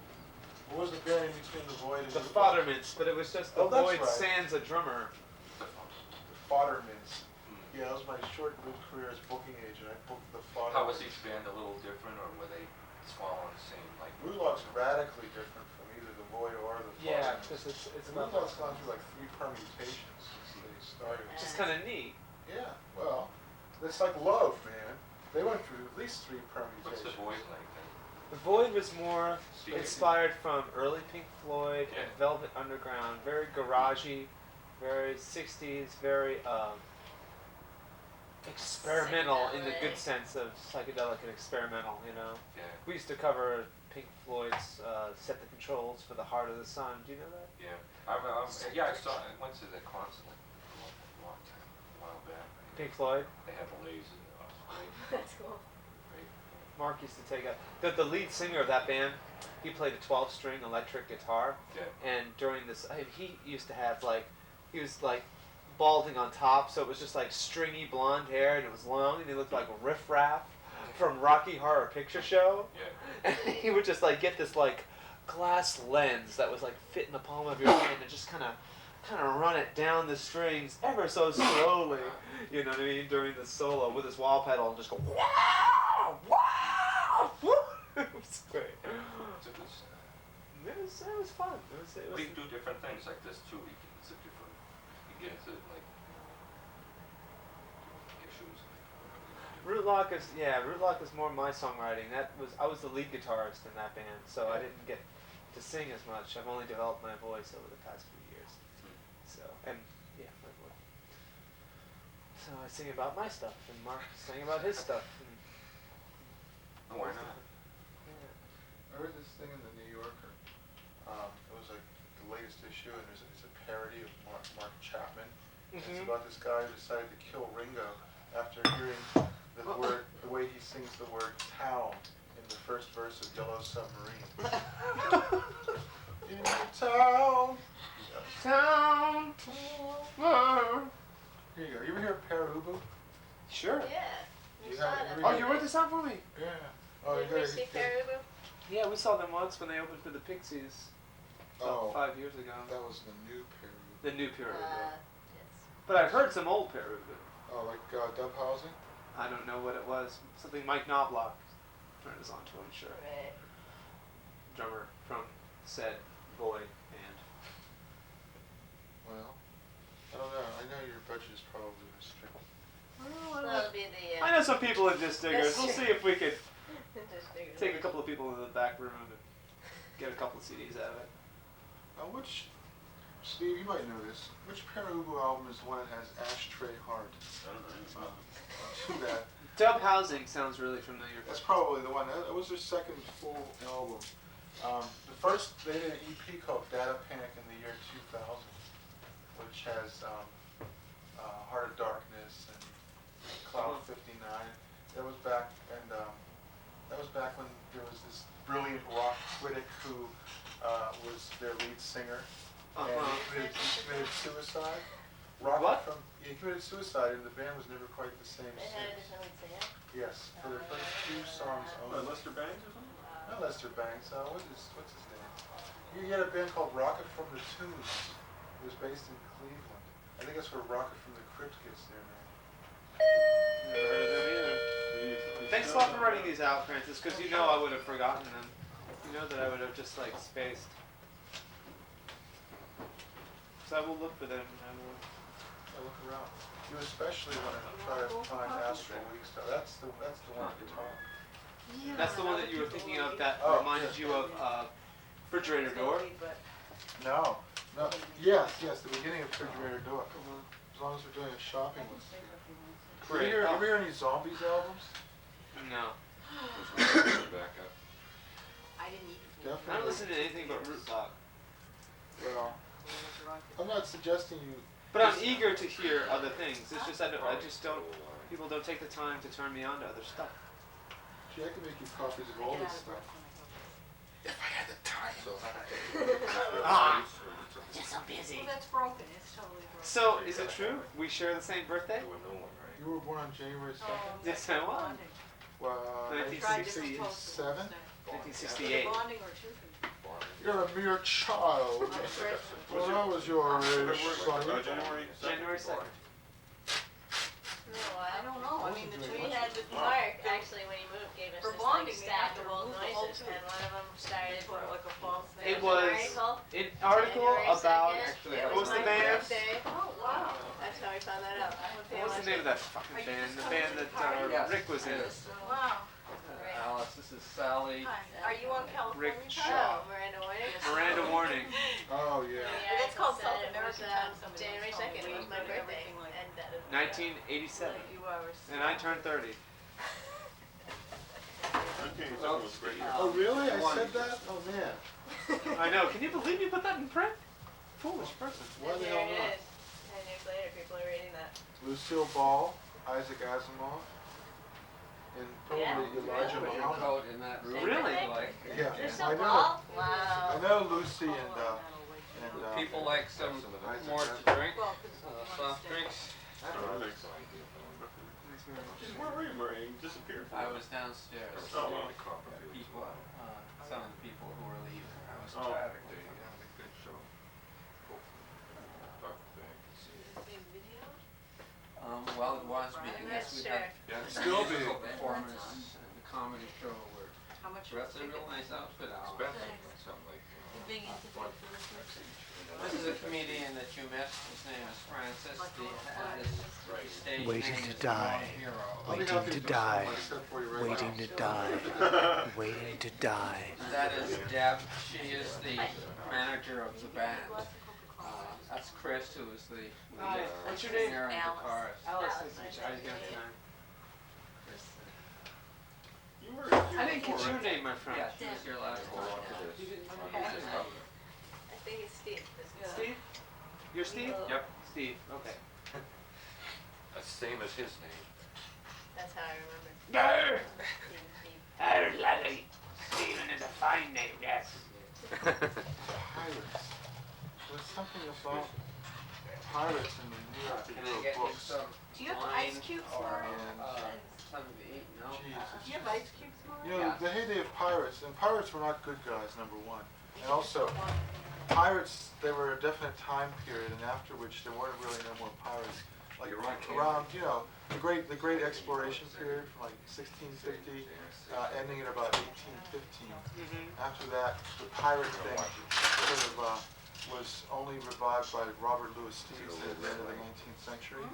What was the band in between the Void and The Rootlock? Foddermans, but it was just the Oh, that's Void right. sans a drummer. The Foddermans. Yeah, that was my short-lived career as booking agent. I booked the Foddermans. How was each band a little different, or were they following the same, like? Rootlock's radically different from either the Void or the Yeah, Foddermans. because it's about Rootlock's gone through like 3 permutations since they started. just kind of neat. Yeah, well, it's like love, man. They went through at least 3 What's permutations. the Void like then? The Void was more inspired from early Pink Floyd and Velvet Underground, very garagey, very 60s, very experimental in the good sense of psychedelic and experimental, you know. Yeah. We used to cover Pink Floyd's Set the Controls for the Heart of the Sun. Do you know that? Yeah. I saw. I went to the concert like a long time, a while back. Pink Floyd? They had the lasers. That's cool. Mark used to take the lead singer of that band, he played a 12-string electric guitar. Yeah. And during this, he used to have he was balding on top, so it was just like stringy blonde hair, and it was long, and he looked like Riff Raff from Rocky Horror Picture Show. Yeah. And he would just get this glass lens that was fit in the palm of your hand and just kind of run it down the strings ever so slowly, you know what I mean, during the solo with his wah pedal and just go wow, wow, woo. It was great. It's a good sound. It was fun. We do different things like this too. It's a different. You get into issues. Rootlock is more my songwriting. I was the lead guitarist in that band, so I didn't get to sing as much. I've only developed my voice over the past few years. So my voice. So I sing about my stuff, and Mark sang about his stuff. Oh, why not? I heard this thing in the New Yorker. It was the latest issue, and it's a parody of Mark Chapman. Mm-hmm. It's about this guy who decided to kill Ringo after hearing the way he sings the word town in the first verse of Yellow Submarine. In the town. Town. Here you go. You ever hear Perubu? Sure. Yeah. You saw have- them. Oh, you wrote this out for me? Yeah. Oh, Did we see Perubu? Yeah, we saw them once when they opened for the Pixies. Oh. 5 years ago. That was the new Perubu. The new Perubu. Yes. But I've heard some old Perubu. Oh, like Dub Housing? I don't know what it was. Something Mike Knobloch turned us on to, I'm sure. Right. Drummer from said Void band. Well, I don't know. I know your budget is probably restricted. That'll be the. I know some people in Disc Diggers. We'll see if we could Just figured take a it. couple of people into the back room and get a couple of CDs out of it. Steve, you might know this. Which Perubu album is the one that has Ashtray Heart? I don't know. Too bad. Dub Housing sounds really familiar. That's probably the one. That was their second full album. The first, they did an EP called Data Panic in the year 2000, which has Heart of Darkness and Cloud 59. That was back, when there was this brilliant rock critic who was their lead singer, and he committed suicide. What? He committed suicide, and the band was never quite the same They had a since. different singer. Yes, for the first two songs only. Lester Bangs or something? Not Lester Bangs. What's his name? He had a band called Rocket from the Tombs. It was based in Cleveland. I think that's where Rocket from the Crypt gets their name. Never heard of them either. Thanks a lot for writing these out, Francis, because you know I would have forgotten them. You know that I would have just spaced. So I will look for them. I look around. You especially want to try to find Astral Weak Star. That's the one at the top. Yeah, That's the one that you were thinking of that Oh, reminded you of Refrigerator Door? No. Yes, the beginning of Refrigerator Door. As long as we're doing a shopping list. Great. Ever hear any Zombies albums? No. Back up. I didn't eat food. Definitely. I don't listen to anything but Rootlock. Well, I'm not suggesting you. But I'm eager to hear other things. It's just people don't take the time to turn me on to other stuff. Gee, I can make you copies of all this stuff. If I had the time. You're so busy. Well, that's broken. It's totally broken. So, is it true? We share the same birthday? There were no one, right? You were born on January 2nd? Yes, I was. Well, 1967. 1968. Bonding or choosing. You're a mere child. Well, I was your age, son. January 2nd? January 2nd. No, I don't know. I mean, the tree had the Mark actually, when he moved, gave us For this bonding, like they have stack to of old remove the whole noises, tube. and one of them started. Put like a false thing. It was an article January about 2nd. what was the band? Oh, wow. That's how we found that out. What was the name of that fucking band? The band that Rick was in. Wow. Alice. This is Sally. Hi. Are you on California Rick time? Shaw. Miranda Warning. Miranda Warning. Oh, yeah. Yeah, It's called said South it was, American time. Somebody January told me 2nd. It was we my did birthday. everything like And that is 1987. like you are. And I turned 30. 1987 was a great year. Oh, really? I said that? Oh, man. I know. Can you believe you put that in print? Foolish person. Why And the there hell it not? is. 10 years later, people are reading that. Lucille Ball, Isaac Asimov, and Yeah. probably Elijah Put your Muhammad. coat in that room. Really? Like, Yeah, You're I so know. ball? I Wow. know Lucy and people like some Isaac more to Asimov. drink. Well, 'cause you wanna Soft stay. drinks. I think so. Where were you, Murray? You disappeared. I was downstairs. Oh, wow. People, some of the people who were leaving. I was Oh. chatting to you. Well, it was being. Yes, we had Still being. musical performance and the comedy show where How much? dressed in a real nice outfit. Alice. Being interviewed for this lecture. This is a comedian that you missed. His name is Francis. His stage Waiting name to is die. Lone Hero. I'll be Waiting happy to do die. something like that for you right Waiting now. to die. Waiting to die. That is Deb. She is the manager of the band. That's Chris, who is the Hi. What's your name? singer and guitarist. Alice. Nice to meet you. How you doing tonight? You were here I didn't before, get your right? name, my friend. Yeah, she was here last time. I think it's Steve. Steve? You're Steve? Yep. Steve. Okay. Same as his name. That's how I remember. Grr! Steve. Oh, lovely. Steven is a fine name, yes. Pirates. There's something about pirates in the New York Can I get you books. some Do you have wine ice cubes, or Lauren? something to eat? No? Jesus. Do you have ice cubes, Lauren? You know, the heyday of pirates, and pirates were not good guys, number one. And also, pirates, they were a definite time period, and after which there weren't really no more pirates. Like You're right, around, you know, the great exploration period from like 1650, ending at about 1815. After that, the pirate thing sort of was only revived by Robert Louis Stevenson at the end of the 19th century.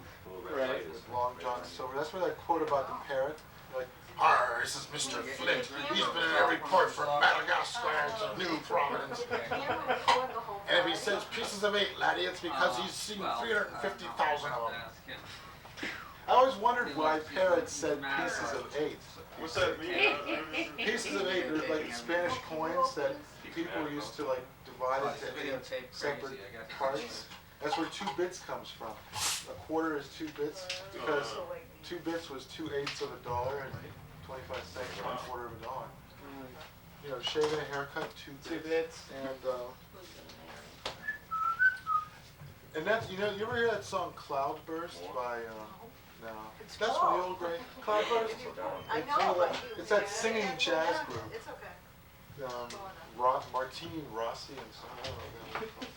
Right. With Long John Silver. That's where that quote about the parrot, like, "Arr, this is Mr. Flint. He's been in every port from Madagascar to New Providence. And if he says pieces of 8, laddie, it's because he's seen 350,000 of them." I always wondered why parrots said pieces of 8. What's that mean? Pieces of 8 are like Spanish coins that people used to like divide into 8 separate parts. That's where 2 bits comes from. A quarter is 2 bits because 2 bits was 2/8 of a dollar and 25 cents, 1/4 of a dollar. You know, shaving a haircut, 2 bits. And that's, you know, you ever hear that song Cloudburst by, no. That's from the old great Cloudburst. I know, but you. It's that singing jazz group. It's okay. Martini Rossi and some, I don't know.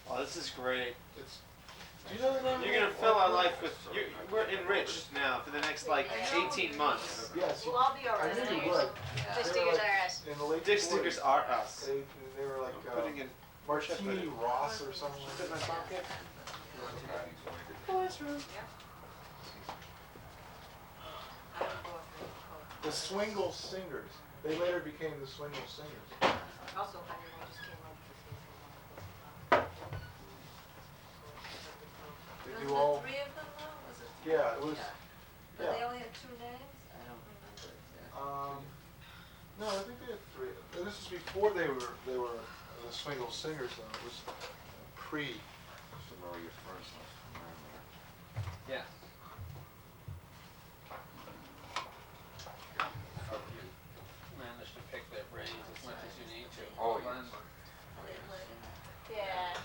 Oh, this is great. It's, do you know the name? You're gonna fill our life with. We're enriched now for the next like 18 months. Yes. Well, I'll be I alright. knew you would. Dick They were stickers like- are us. In the late Dick 40s, stickers are us. They were like Putting in. Martini Ross or something like Put in my that. pocket. Boys room. The Swingle Singers. They later became the Swingle Singers. Also, I just came up with They do all. 3 of them though? Was it? Yeah, it was. But they Yeah. only had 2 names? I don't remember exactly. No, I think they had 3. And this was before they were the Swingle Singers. Though it was pre. Yeah. Managed to pick their brains as much as you need to. Oh, Well, yes. Yeah.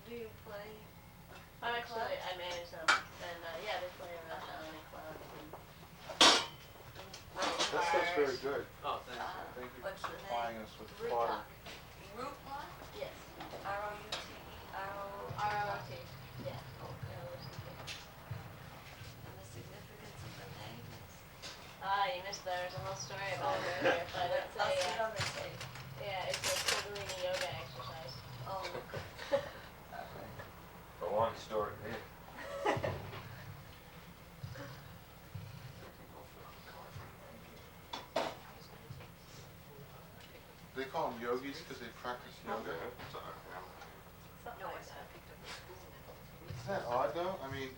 Do you play? I'm actually, I manage them. And yeah, they play around town in clubs. That stuff's very good. Oh, thanks. Thank you What's for the name? supplying us with Rootlock. fodder. Rootlock? Yes. R-O-U-T-E-R-O. ROT. Yeah. Okay. And the significance of the name is? You missed there's a whole story about it earlier, but it's I'll see it a, on the tape. yeah, it's a Kundalini yoga exercise. Oh. A long story, yeah. They call them yogis because they practice yoga. Isn't that odd though? I mean,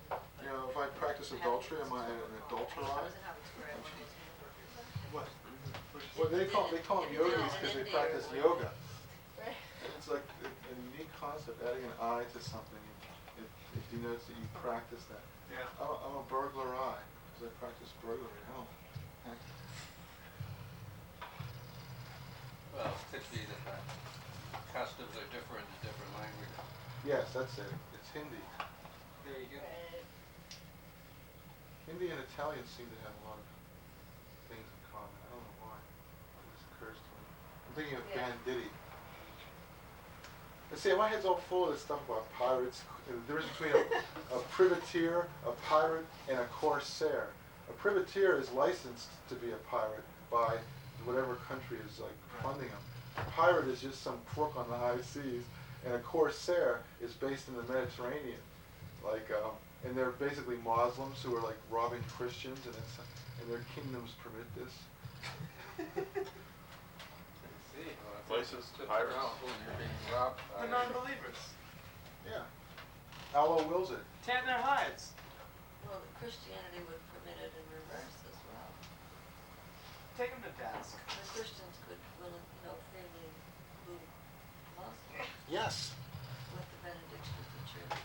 you know, if I practice adultery, am I an adulterite? What? Well, they call them yogis because they practice yoga. It's like a unique concept, adding an I to something. It denotes that you practice that. Yeah. I'm a burglar-I because I practice burglary. Oh, heck. Well, it could be that the customs are different in different languages. Yes, that's it. It's Hindi. There you go. Hindi and Italian seem to have a lot of things in common. I don't know why. It just occurs to me. I'm thinking of banditti. And see, my head's all full of this stuff about pirates. The difference between a privateer, a pirate, and a corsair. A privateer is licensed to be a pirate by whatever country is like funding them. A pirate is just some crook on the high seas, and a corsair is based in the Mediterranean. Like, and they're basically Muslims who are like robbing Christians, and their kingdoms permit this. Licensed pirates. When you're being robbed by The non-believers. Yeah. Allah wills it. Tan their hides. Well, Christianity would permit it in reverse as well. Take them to task. The Christians could, freely move Muslims Yes. with the benediction of the church.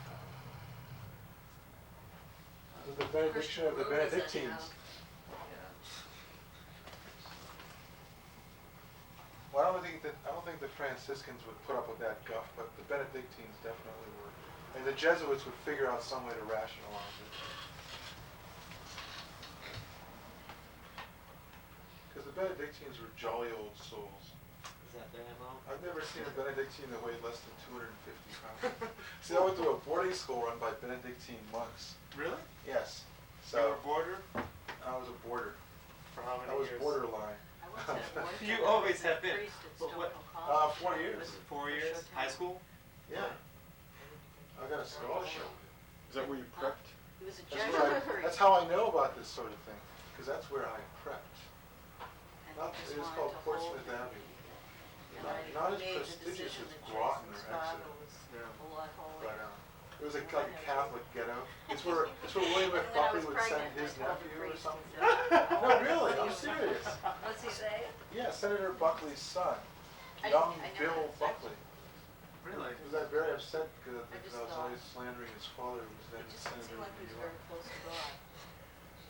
The benediction of the Benedictines. Well, I don't think the Franciscans would put up with that guff, but the Benedictines definitely would. And the Jesuits would figure out some way to rationalize it. Because the Benedictines were jolly old souls. Is that their MO? I've never seen a Benedictine that weighed less than 250 pounds. See, I went to a boarding school run by Benedictine monks. Really? Yes. So you were a boarder? I was a boarder. For how many I was years? borderline. You always have been. But what? 4 years. 4 years? High school? Yeah. I got a scholarship. Is that where you prepped? He was a That's, Jesuit. that's how I know about this sort of thing, because that's where I prepped. It is called Portsmouth Abbey. Not as prestigious as Groton or Exeter. But it was like a Catholic ghetto. It's where William F. Buckley would send his nephew or something. No, really, I'm serious. What's he say? Yeah, Senator Buckley's son, young Bill Buckley. Really? He was that very upset because I just was thought- always slandering his father, who was then It just seemed senator like of he New was York. very close to God.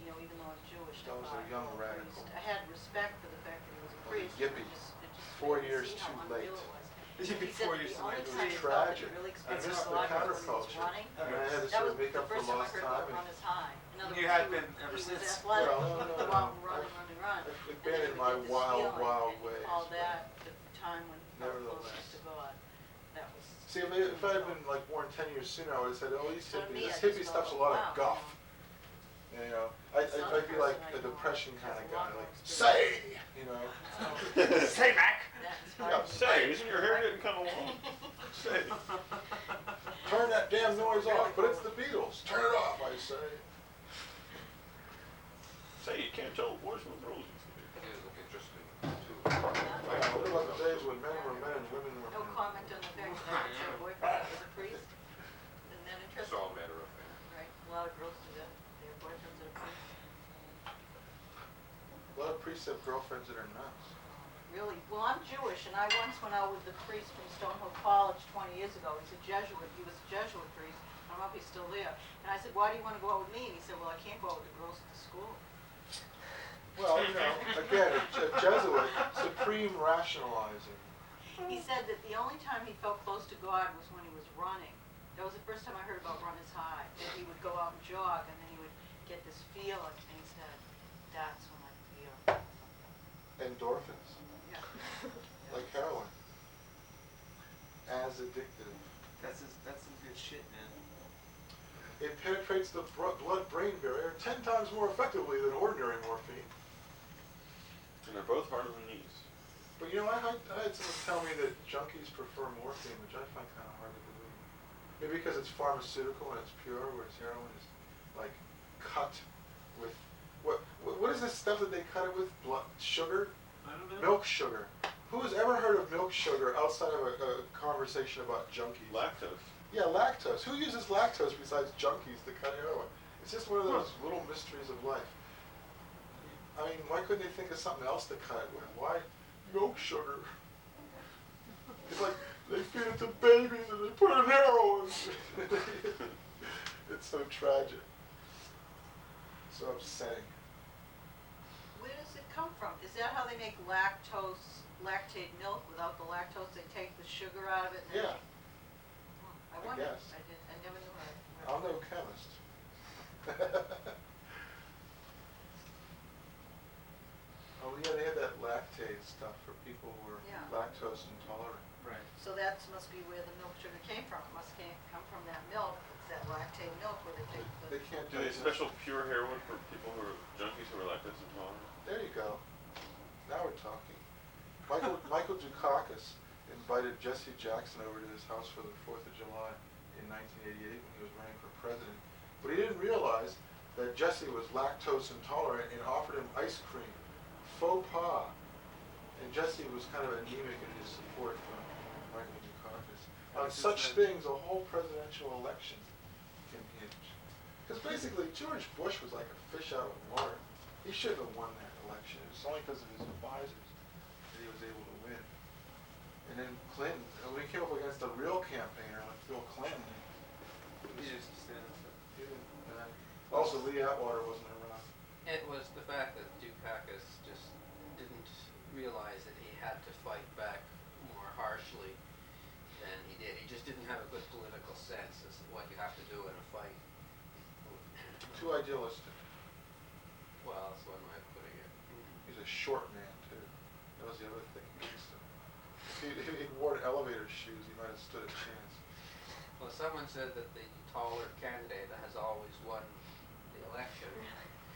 Even though I'm Jewish, That was a young radical. I had respect for the fact that he was a priest. Yippee. It just 4 made me years see how too unreal late. it was. It should be He said 4 that years the too only late. time he felt that Tragic. he really I experienced missed the God was when he was counterculture. running. And I had to That sort was of make the up for first time I lost heard time. about run is high. In other You words, had he been was- ever he since. was athletic, Well, no, to go out and run and run and run. I've And been then in he my would get this wild, feeling, wild and he ways. called that the time when he felt Nevertheless. closest to God. That was. See, if I had been like born 10 years sooner, I would have said, oh, these So to me, hippies, this I just hippie thought, stuff's a lot wow, of guff. You know, I'd be like a depression kind of guy, like, say, you know. Say, Mac! That Yeah, inspired me. say, isn't your hair getting kind of long? Say. Turn that damn noise off, but it's the Beatles. Turn it off, I say. Say, you can't tell boys from girls. It is interesting too. What about the days when men were men and women were No men? comment on the fact that your boyfriend was a priest. Isn't that It's interesting? all matter of fact. Right, a lot of girls do that. Their boyfriends are priests. A lot of priests have girlfriends that are nuts. Really? Well, I'm Jewish, and I once went out with the priest from Stonehill College 20 years ago. He's a Jesuit. He was a Jesuit priest. I don't know if he's still there. And I said, why do you want to go out with me? And he said, well, I can't go out with the girls at the school. Well, you know, again, a Jesuit, supreme rationalizing. He said that the only time he felt close to God was when he was running. That was the first time I heard about run is high. That he would go out and jog, and then he would get this feeling, and he said, that's when I feel. Endorphins, Yeah. like heroin. As addictive. That's some good shit, man. It penetrates the blood-brain barrier 10 times more effectively than ordinary morphine. And they're both harder than these. But you know, I had someone tell me that junkies prefer morphine, which I find kind of hard to believe. Maybe because it's pharmaceutical and it's pure, whereas heroin is like cut with what is this stuff that they cut it with? Blood sugar, I don't know. milk sugar. Who has ever heard of milk sugar outside of a conversation about junkies? Lactose. Yeah, lactose. Who uses lactose besides junkies to cut heroin? It's just one of those little mysteries of life. I mean, why couldn't they think of something else to cut it with? Why milk sugar? It's like they feed it to babies and they put it in heroin. It's so tragic. So upsetting. Where does it come from? Is that how they make lactate milk without the lactose? They take the sugar out of it? And Yeah. I wonder. guess. I never knew that. I'm no chemist. Oh yeah, they had that lactate stuff for people who were lactose intolerant. Right. So that must be where the milk sugar came from. It must come from that milk. It's that lactate milk where they take the... They can't Do they special pure heroin for people who are junkies who are lactose intolerant? There you go. Now we're talking. Michael Dukakis invited Jesse Jackson over to his house for the 4th of July in 1988 when he was running for president. But he didn't realize that Jesse was lactose intolerant and offered him ice cream. Faux pas. And Jesse was kind of anemic in his support for Michael Dukakis. On such things, a whole presidential election can hinge. Because basically, George Bush was like a fish out of water. He shouldn't have won that election. It was only because of his advisors that he was able to win. And then Clinton, when he came up against a real campaigner like Bill Clinton, He just stand up. he didn't, also Lee Atwater wasn't around. It was the fact that Dukakis just didn't realize that he had to fight back more harshly than he did. He just didn't have a good political sense as to what you have to do in a fight. Too idealistic. Well, that's one way of putting it. He's a short man, too. That was the other thing. If he'd worn elevator shoes, he might have stood a chance. Well, someone said that the taller candidate has always won the election.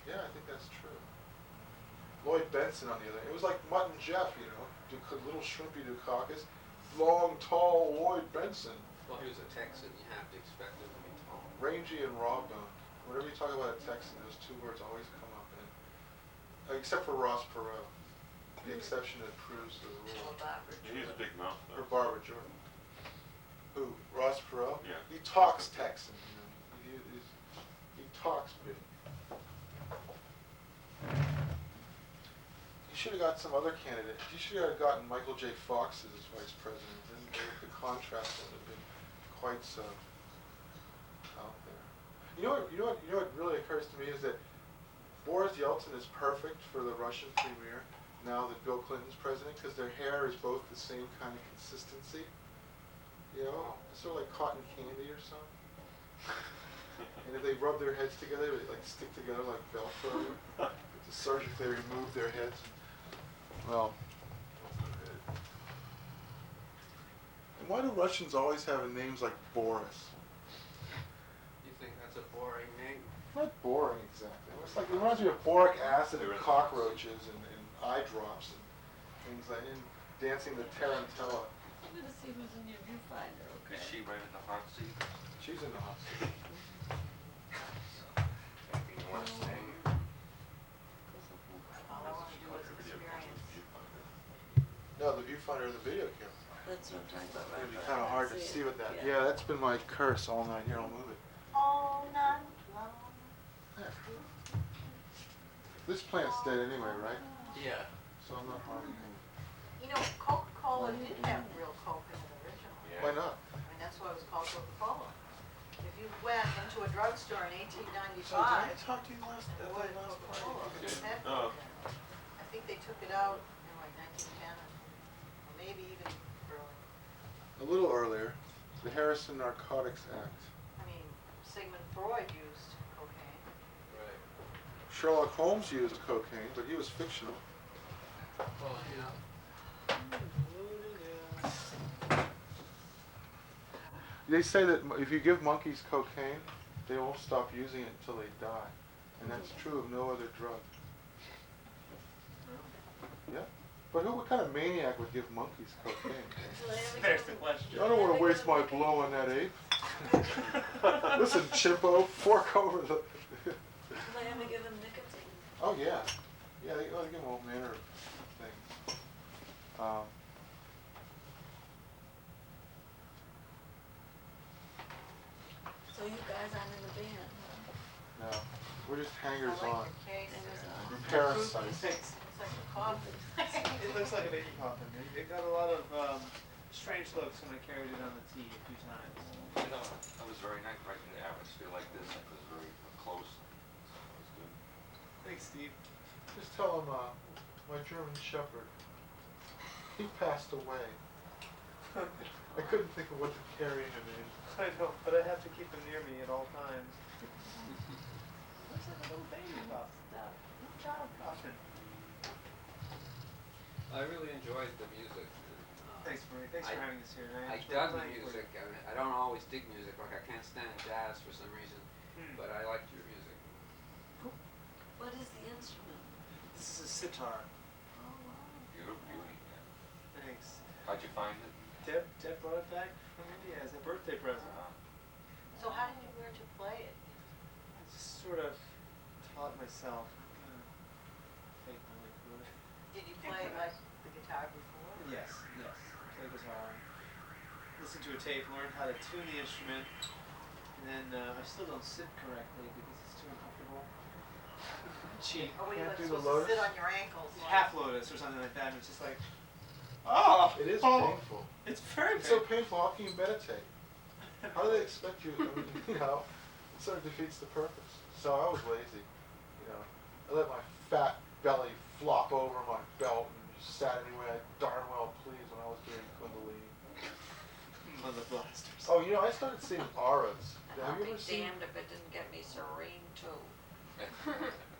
Yeah, I think that's true. Lloyd Benson, on the other hand, it was like Mutt and Jeff, you know, little shrimpy Dukakis, long, tall Lloyd Benson. Well, he was a Texan. You have to expect him to be tall. Rangy and raw-boned. Whenever you talk about a Texan, those two words always come up in. Except for Ross Perot. The exception that proves the rule. He has a big mouth, Or though. Barbara Jordan. Who? Ross Perot? Yeah. He talks Texan. You know. He talks big. You should have got some other candidate. You should have gotten Michael J. Fox as vice president. Then the contrast would have been quite so out there. You know what really occurs to me is that Boris Yeltsin is perfect for the Russian premier now that Bill Clinton's president, because their hair is both the same kind of consistency. You know, sort of like cotton candy or something. And if they rub their heads together, they like stick together like Velcro. To surgically remove their heads. Well, and why do Russians always have names like Boris? You think that's a boring name? Not boring exactly. It's like, it reminds me of boric acid and cockroaches and eye drops and things like, and dancing the tarantella. I'm gonna see who's in your viewfinder, okay? Is she right in the hot seat? She's in the hot seat. Anything you want to say? All I want to do is experience. No, the viewfinder of the video camera. That's what I'm talking about. It'd be kind of hard to see with that. Yeah, that's been my curse all night. Here, I'll move it. All night long. There. This plant's dead anyway, right? Yeah. So I'm not harming him. You know, Coca-Cola did have real Coke in it originally. Why not? I mean, that's why it was called Coca-Cola. If you went into a drugstore in 1895, So did I talk to you last it party? was Coca-Cola. It didn't have Oh. Coke in it. I think they took it out in like 1910, or maybe even earlier. A little earlier, the Harrison Narcotics Act. I mean, Sigmund Freud used cocaine. Right. Sherlock Holmes used cocaine, but he was fictional. Well, yeah. They say that if you give monkeys cocaine, they won't stop using it until they die. And that's true of no other drug. Yeah? But what kind of maniac would give monkeys cocaine? There's the question. I don't want to waste my blow on that ape. Listen, chimpo, fork over the... They haven't given nicotine. Oh, yeah. Yeah, they give them all manner of things. guys aren't in the band, huh? No, we're just hangers I on. like the case. Parasites. Thanks. It's like a coffin. It looks like a baby coffin. It got a lot of strange looks when I carried it on the tee a few times. You know, that was very nice, right in the atmosphere like this. It was very close. So it was good. Thanks, Steve. Just tell him, my German Shepherd, he passed away. I couldn't think of what to carry him in. I know, but I have to keep him near me at all times. Looks like a little baby coffin. Little child coffin. I really enjoyed the music. Thanks, Marie. Thanks for having us here tonight. I dug the music. I don't always dig music. Like I can't stand jazz for some reason, but I liked your music. What is the instrument? This is a sitar. Oh, wow. Beautiful beauty. Yeah. Thanks. How'd you find it? Deb brought it back from India as a birthday present. So how did you learn to play it? I just sort of taught myself. Fake my way through it. Did you play like the guitar before? Yes. Play guitar. Listen to a tape, learn how to tune the instrument, and then I still don't sit correctly because it's too uncomfortable. Cheap. Or were you Can't like do the supposed to sit lotus? on your ankles? Half lotus or something like that, and it's just like, oh! It is painful. It's very It's so painful. painful, how can you meditate? How do they expect you, I mean, you know, it sort of defeats the purpose. So I was lazy, you know. I let my fat belly flop over my belt and just sat anywhere I darn well pleased when I was doing Kundalini. On the blasters. Oh, you know, I started seeing auras. I'll Have you be ever seen? damned if it didn't get me serene, too.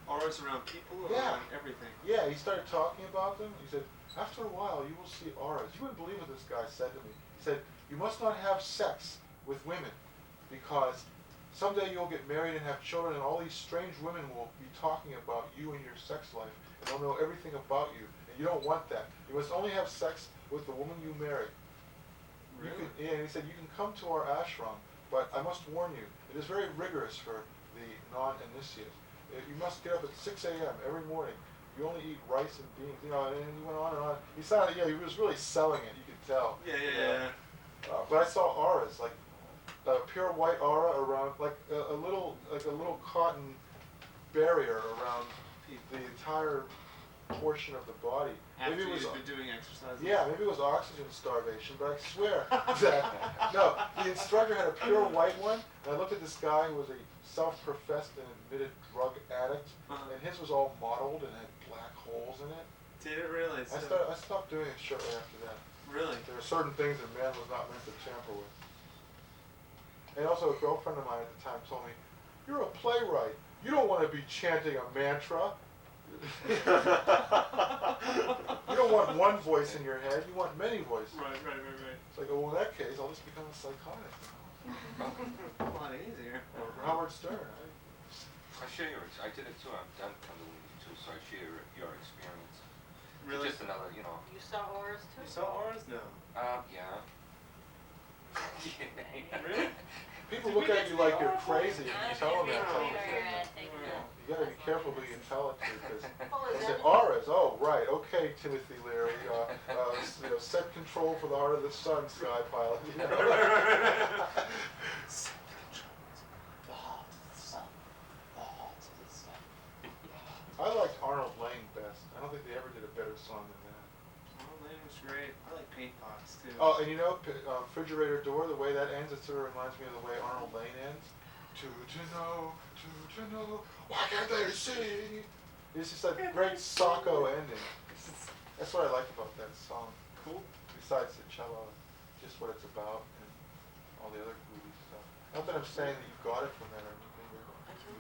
Auras around people, Yeah. around everything. Yeah, he started talking about them. He said, after a while, you will see auras. You wouldn't believe what this guy said to me. He said, you must not have sex with women because someday you'll get married and have children and all these strange women will be talking about you and your sex life and they'll know everything about you. And you don't want that. You must only have sex with the woman you marry. You Really? can, yeah, and he said, you can come to our ashram, but I must warn you, it is very rigorous for the non-initiate. You must get up at 6 a.m. every morning. You only eat rice and beans, you know, and he went on and on. He sounded, yeah, he was really selling it, you could tell. Yeah. But I saw auras, like a pure white aura around, like a little cotton barrier around the entire portion of the body. After Maybe it was, you've been doing exercises. yeah, maybe it was oxygen starvation, but I swear that, no, the instructor had a pure white one, and I looked at this guy who was a self-professed and admitted drug addict, and his was all mottled and had black holes in it. Did it really? I stopped doing it shortly after that. Really? There are certain things that man was not meant to tamper with. And also a girlfriend of mine at the time told me, you're a playwright. You don't want to be chanting a mantra. You don't want one voice in your head, you want many voices. Right. It's like, oh, well, in that case, I'll just become a psychotic. A lot easier. Or Howard Stern. I share your, I did it too. I've done Kundalini too, so I share your experience. Really? Just another, you know. You saw auras too? You saw auras? No. Yeah. Really? People look at you like you're crazy and you tell them that. Yeah. You gotta be careful who you tell it to, because Oh, is they that say, auras, oh, right, okay, Timothy Leary, you know, set control for the heart of the sun, Sky Pilot. You know? I liked Arnold Lane best. I don't think they ever did a better song than that. Arnold Lane was great. I like Paint Box too. Oh, and you know, Refrigerator Door, the way that ends, it sort of reminds me of the way Arnold Lane ends. To know, why can't they see? It's just a great Sacco ending. That's what I like about that song. Cool. Besides the cello, just what it's about and all the other groovy stuff. Not that I'm saying that you got it from that or anything,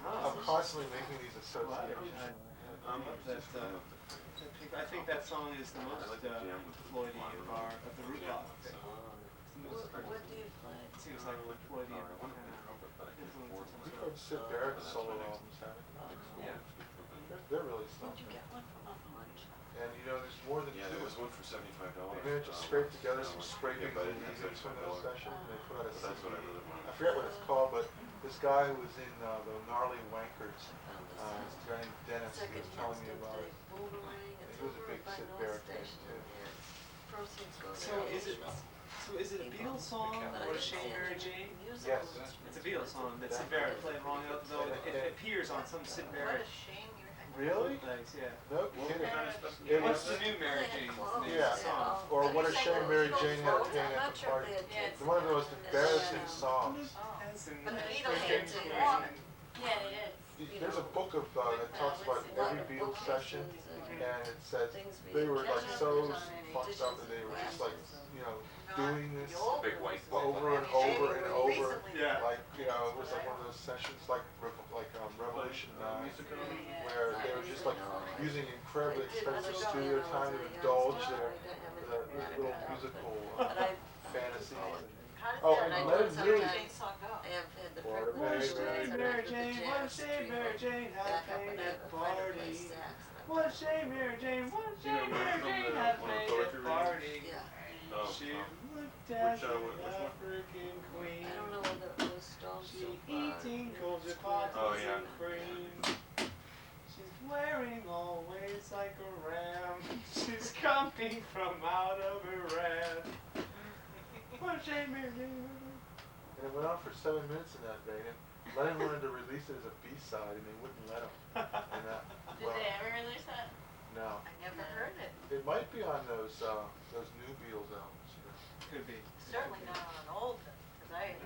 but I'm constantly making these associations. I think that song is the most Floydy of the Rootlock. What do you play? It seems like what Floydy influence. We've heard Sid Barrett's solo albums, haven't we? Yeah. They're really Did something. you get one from Uncle Lunch? And you know, there's more than Yeah, two. there was one for $75. They managed to scrape together some scrapings but and it had music from those $75. sessions, and they put out a That's what I CD. really wanted. I forget what it's called, but this guy who was in the Gnarly Wankers, Found this guy named Dennis, he was telling me about it. Boomerang. And It's he was a over big by Sid North Barrett fan Station too. in there. Proceeds go to So is it? Nashville. So So is it a Beatles song or a Shane Mary Jane? Yes. It's a Beatles song that Sid Barrett played long enough, though it appears on some Sid What Barrett a shame you're. Really? legs, yeah. No What kidding. kind of stuff? It What's was, the new Mary Jane? yeah, Song. or What a Shame Mary Jane Had a Pain at the Party. It's one of the most embarrassing songs. But the Beatles did too. Yeah, it is. There's a book of that talks about every Beatles session, and it says they were like so fucked up that they were just like, you know, doing this Big white over and over and over. Yeah. Like, you know, it was like one of those sessions like Revolution 9, where they were just like using incredibly expensive studio time to indulge their little musical fantasies. Oh, and let it really. What a shame, Mary Jane, what a shame, Mary Jane had a pain at the party. What a shame, Mary Jane, what a shame, Mary Jane had a pain at the party. Oh, She looked Which, at the which one? African queen. I don't know whether it was Stone She so far. eating cold chapatis Oh, yeah. and cream. She's wearing always like a ram. She's coming from out of Iran. What a shame, Mary Jane. And it went on for 7 minutes in that vein, and Lennon wanted to release it as a B-side, and they wouldn't let him. And that, Did well, they ever release that? no. I never heard it. It might be on those new Beatles albums. Could be. Certainly not on an old one, because I.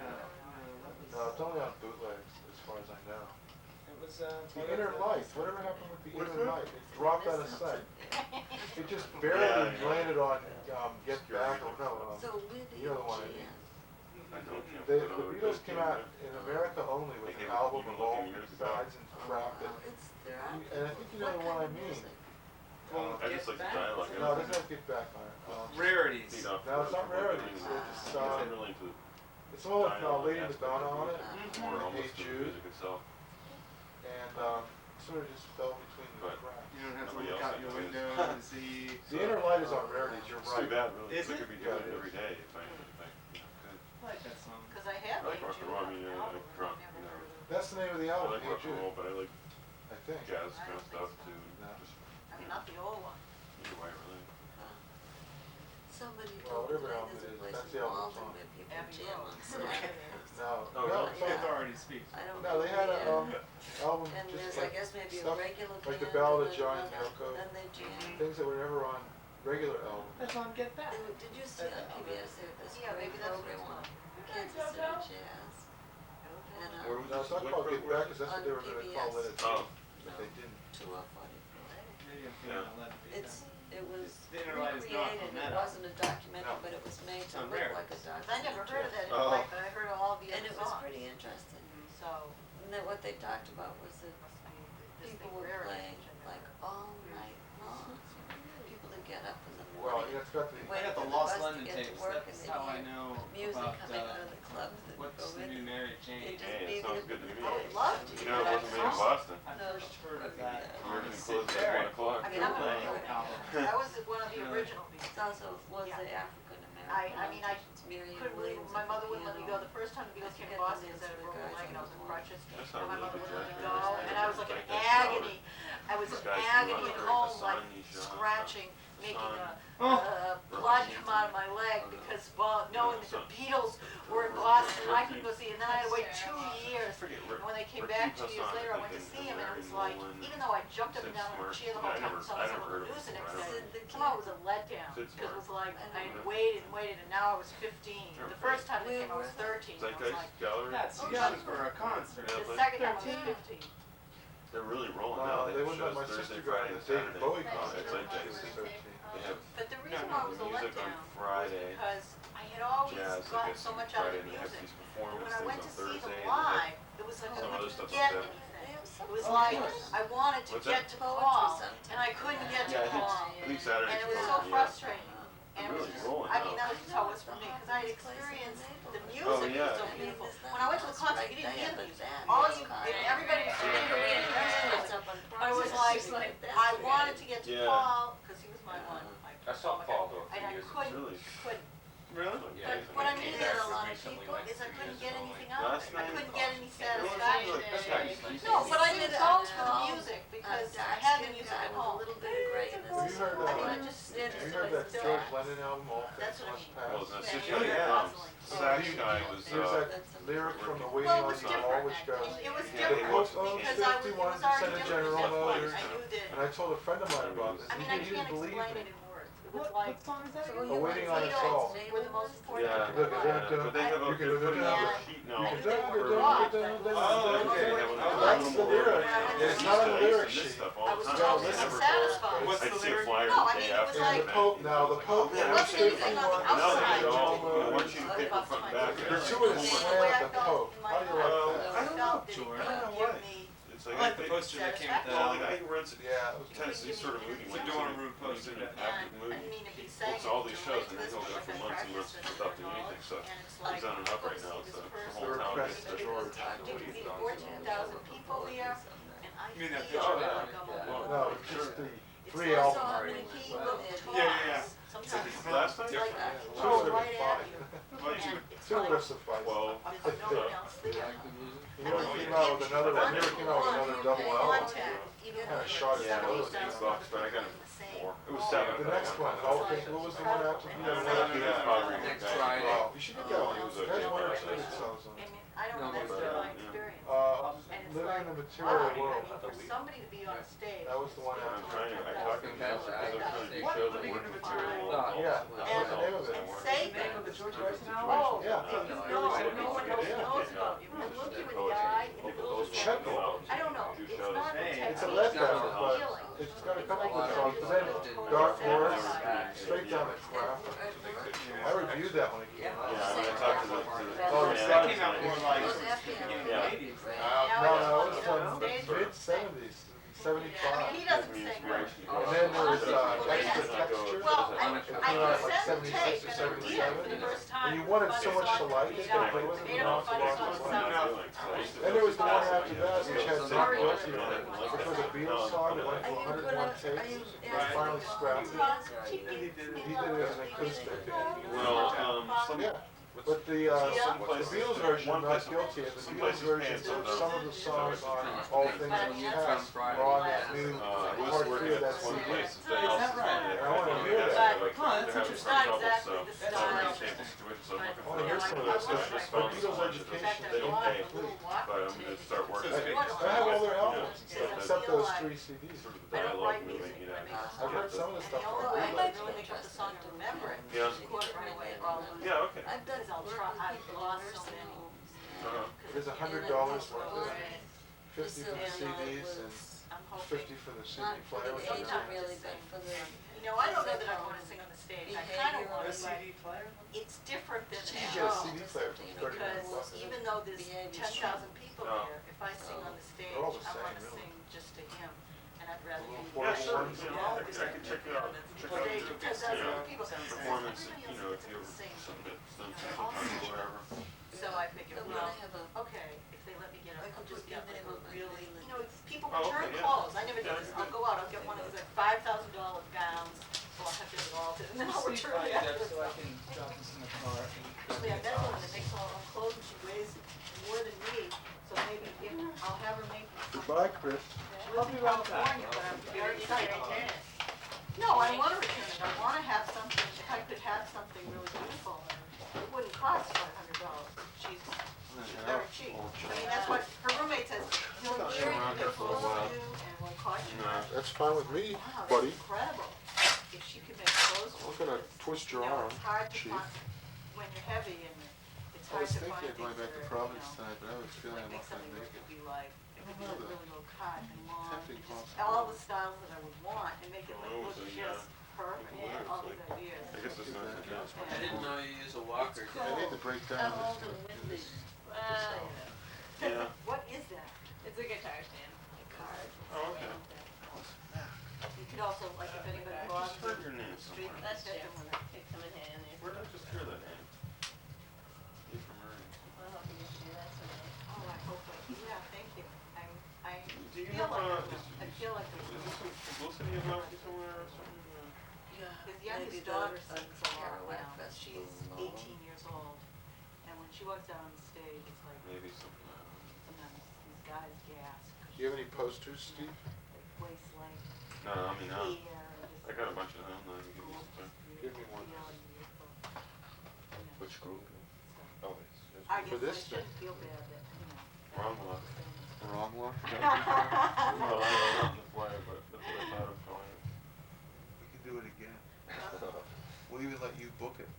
No, it's only on bootlegs, as far as I know. It was, The Inner Light, whatever happened with the What's Inner that? Light? It dropped out of sight. It just barely landed on Get Back, or no, So with you know the one I mean. EGN, I don't. The Beatles came out in America only with an album of all sides and crap, well, it's, there are. and I think you know the one I mean. I just like the dialogue. No, there's no Get Back on it. Rarities. No, it's not Rarities. It's I'm really into it's the one with Lady Madonna on it, more Hey almost to the Jude, music itself. and sort of just fell between the But- cracks. You don't have to Nobody look else out your enjoys window it. to see. The Inner Light is on Rarities, you're It's too right. bad, really. Is I it? could be Yeah, doing it it every is. day if I could. I like that song. Because I have I like Hey rock and Jude roll. I on mean, the I album, like but drunk, I've you never know. heard That's the name of the I album, like Hey rock and Jude, roll, but I like I think. jazz kind of stuff too. No. Just I mean, not the old one. either way, really. Somebody Well, told me whatever album there's it a is, place that's in the album Malden song. where people Abbey jam Road. on Saturday. No, Oh, no, really? it's The not- authority speaks. I don't no, know. they had a yeah. album And just there's, I like guess, maybe a stuff regular like the band, Ballad of and John then and Yoko, Then they jam. things that were never on regular albums. That's on Get Back. Did you see on PBS they had this Yeah, maybe great that's program what's on Kansas City Jazz? And Where was No, it's not What called Get program? Back, 'cause that's what they were gonna call PBS. Let It Oh. Be, but they didn't. 2:44. Maybe I'm feeling a let it be. It was The Inner Light is not recreated, on it that wasn't a documentary, No. but it was made to on look Rare. like a Because documentary. I never heard of that in Oh. life, but I heard of all the And other it was songs. pretty interesting. So, And then what they talked about was that must be this people big were rare. playing like all night long. People would get up in the Well, morning, yeah, it's got the, I wait got for the the Lost bus to London get to tapes. work, That's and how I they'd hear know music about coming out of the clubs that would what's go the new in. Mary It'd Jane. just Hey, be it sounds the- good to me. I would love to. You know, it wasn't made in Boston. I No, first heard of that The on Virgin the closed Sid at 1 Barrett o'clock. I mean, I'm Bootleg a album. That was one of the Yeah. original It Beatles. also was Yeah. the African American. I mean, I Miriam couldn't believe Williams my at mother the wouldn't let me piano. go. The first time the Beatles came to forget the Boston, names because I of had a the broken guys leg and I on was in the crutches. That's And not my really mother good wouldn't let me jazz. go, and I was like in Like that agony. I was This in guy's agony from at Russia, home, the like son, he's, scratching, making Oh. blood come out of my leg because, well, knowing that the Beatles were in Boston, and I couldn't go see it. And then I had to wait 2 years. Forget And when they came Ricky back 2 years Passon, later, I I went to think, see him, and it was and like, Nolan, even though I jumped up and Sid down in the Smart. chair the Yeah, whole I time, never- so I I never was heard of news the him next before. I day. Sid the Somehow it Kid. was a letdown, Sid because it was like, I I know. waited and waited, and now I was 15. The first time they came, I was 13. I was Zeitgeist like, Gallery. That's Oh, young sure. for a concert. Yeah, the but second time I was 13? 15. they're really rolling well, now. they have wouldn't let shows my Thursday, sister go Friday, to and the David Saturday. Bowie Yeah, concert it's when like she was that. 13. They have But the reason no, why it was a music on letdown was Friday, because I had always jazz, I gotten guess, so on much out of Friday, the and they have music. these And performance when I things went on to see Thursday, them and they have live, it was like I some other couldn't stuff on get Saturday. anything. It It was like I wanted to What's get that? to Paul, and I couldn't get to Yeah, I think, Paul. I think Saturday. And it was so frustrating. And it was Really just, rolling I mean, now. that was just how it was for me, because I had experienced the music Oh, was yeah. so beautiful. When I went to the concert, you didn't hear the music. All you, everybody was singing the music. But it was like, I wanted to get to Yeah. Paul, because he was my one. I saw Paul though a And I few years ago. couldn't, Really? Really? Yeah, but what I he mean came is back a lot of recently, people like is I 2 couldn't years get ago, anything like, out of Last it. I night? couldn't get any It was satisfaction. like, that's nice. No, but I didn't go to the music because I had the music at home. A little bit of gray in Have his you heard, I mean, I just, have you you heard that George Lennon album, All Things That's what I Must mean. Pass? Well, that's Yeah, just Oh, yeah. drums. Sax guy was, Here's that lyric from the Waiting Well, it on was the Wall, different. which goes, It was Yeah, the he different Pope was- owns because it was 51% already of different. General Motors. I knew that. And I told a friend of mine about this, I and mean, I he can't didn't believe explain me. it in words. It was like, song is that A Waiting on Us All. were the most important. Yeah, thing in my life. but they have a, they're putting out a sheet now. You can for- Oh, okay. That's the lyric. It's not on the lyric This sheet. stuff I all was the time. totally They never- satisfied. What's I'd the see a lyric? flyer No, I the mean, day it was after. And the Pope, now the Pope, Yeah, It wasn't anything on the Now they outside. go, General you know, Motors. once you paper front and back. Gratuitous The slam way at I the felt Pope. in my How do you heart, like I that? don't know, felt that it George. couldn't I don't know give why. me It's I like the poster that came with that Well, the album. guy who runs it Yeah, tends to sort of moody when It's a he's dorm in room when he's poster. in an Yeah. active mood. I mean, if he's He saying books all it these to shows relate and to then this, he'll go like for I months and months practiced without it doing anything, so and it's he's like, on and up right now, this so the person whole town repressed gets the to George. there could be 14,000 people here, and I You mean that feel picture? like I'm alone. No, just the It's three also albums. when he talks, Yeah. sometimes It's it's the last time? like Two comes would have right been at fine. you, Well, and it's Two would have like sufficed. Well, there's no one else there. He never came out with another, he never came out with another double album. Contact, even Kinda though shot his yeah, it was nose. $8, but I got it the same. for 4. It was 7. The next one, All Things, what was the one after the other one? Yeah. Next Friday. Oh, you should get that one. He was You guys okay. want to treat yourselves on I it. mean, I don't know, No, that's but, been my yeah. experience. And it's Living like, in the wow, Material I World. mean, for somebody to be on stage. That was the one I'm after. trying to, I talked to him because there's really big What? shows that Living work in the with Material material. World? Yeah, what's the name of it? And say The name of the things. George Harrison album? Oh, Yeah. no one else knows about you. And look you in the eye, and it Those feels Check go it. out. I don't know, Do it's shows. not the Hey, It's a technique, lead it's back, the but feeling. it's got a couple Like, good songs, but then Dark Horse, straight down the crap. I reviewed that when it came Yeah, out. I mean, I talked to the Oh, yeah, That came out more like Yeah. beginning of the 80s. No, it was from mid-70s, I 75. mean, he doesn't sing well. And then there was Extra Texture. Well, It came out like 76 or 77. And you wanted so much to like it, but it wasn't enough to watch it. Then there was the one after that, which had Zach Wilson on it, which was a Beatles song that went for 101 takes. It finally scrapped it. He did it as an acoustic. Well, Yeah. But the Beatles version, I'm not guilty, and the Beatles version, some of the songs on All Things Must Pass are on that new part 3 of that CD. Is that right? And I want to hear But- that. Huh, that's It's not exactly the style. I want to hear some of that stuff. But Beatles Education, They don't pay, complete. but I'm gonna start working. I have all their albums, except those 3 CDs. Sort of I don't dialogue write moving, music, you but I know. make a I've song. heard some of the And stuff the on only way I radio. really make up the song to remember it, Yeah. record it right away, or I'll lose it. Yeah, okay. Because I'll try, I've lost so many. There's $100 worth of it, 50 for the CDs and I'm hoping. 50 for the CD player. which is- Sometimes it's sing. You know, I don't know that I want to sing on the stage. I kind of want A to, CD player? it's different than a You can get a show. CD player for 30 Because bucks. even though there's 10,000 people Oh. there, if I sing on the stage, They're all the I want to same, really. sing just to him. And I'd rather little be Yeah, sure. ones. Yeah, I can check it out. Check out stage with 10,000 people. performance, you know, if you ever some that's done some or whatever. So I figured, well, okay, if they let me get I'll just get like a really, you know, people Oh, okay, return yeah. clothes. I never do this. I'll go out, I'll get one of those like $5,000 gowns. Well, I'll have to get it all, and then I'll return it after. So I can drop this in the car. Actually, I met a woman that makes all her own clothes and she weighs more than me. So maybe if, I'll have her make me some. Goodbye, Chris. She lives in California, but I'm very excited. No, I want to return it. I want to have something, if I could have something really beautiful, it wouldn't cost $500. She's very cheap. I mean, that's what her roommate says. He'll wear around it, here he'll for a clothe while. you, and will cost you. No. That's fine with me, Wow, that's buddy. incredible. If she could make clothes. I'm gonna twist your You know, arm, it's hard to Chief. find, when you're heavy and it's I hard was to thinking find of going things back that to are, Providence you know, tonight, but I was feeling like I'm make not gonna something that make could it. be like, it could be like really low cut and long, Can't be and just possible. all the styles that I would want and make it Oh, look so, just yeah. perfect, Yeah, all it's these like- ideas. I guess it's not the gas. I didn't know you use a walker. I need to break down this one. Yeah. What is that? It's a guitar stand. Oh, okay. You could also, like, if anybody I lost just heard your name street, somewhere. That's hit true. them with it. Could come in handy. Where did I just hear that name? Lee from Murray. I'll help you do that someday. Oh, I hope, yeah, thank you. I Do you feel have, like, is I feel like this some publicity about you somewhere or something? his youngest daughter sings a lot now. She's 18 years old. And when she walks out on the stage, it's like, Maybe something. sometimes these guys gasp. Do you have any posters, Steve? Waist length, No, I mean, hair, I got a bunch of them. I can give you some. Give me one. Which group? Oh, it's I For guess I this thing. shouldn't feel bad that, Wrong one. Wrong one? No, I don't know the flyer, but that's what I thought of calling it. We can do it again. We'll even let you book it.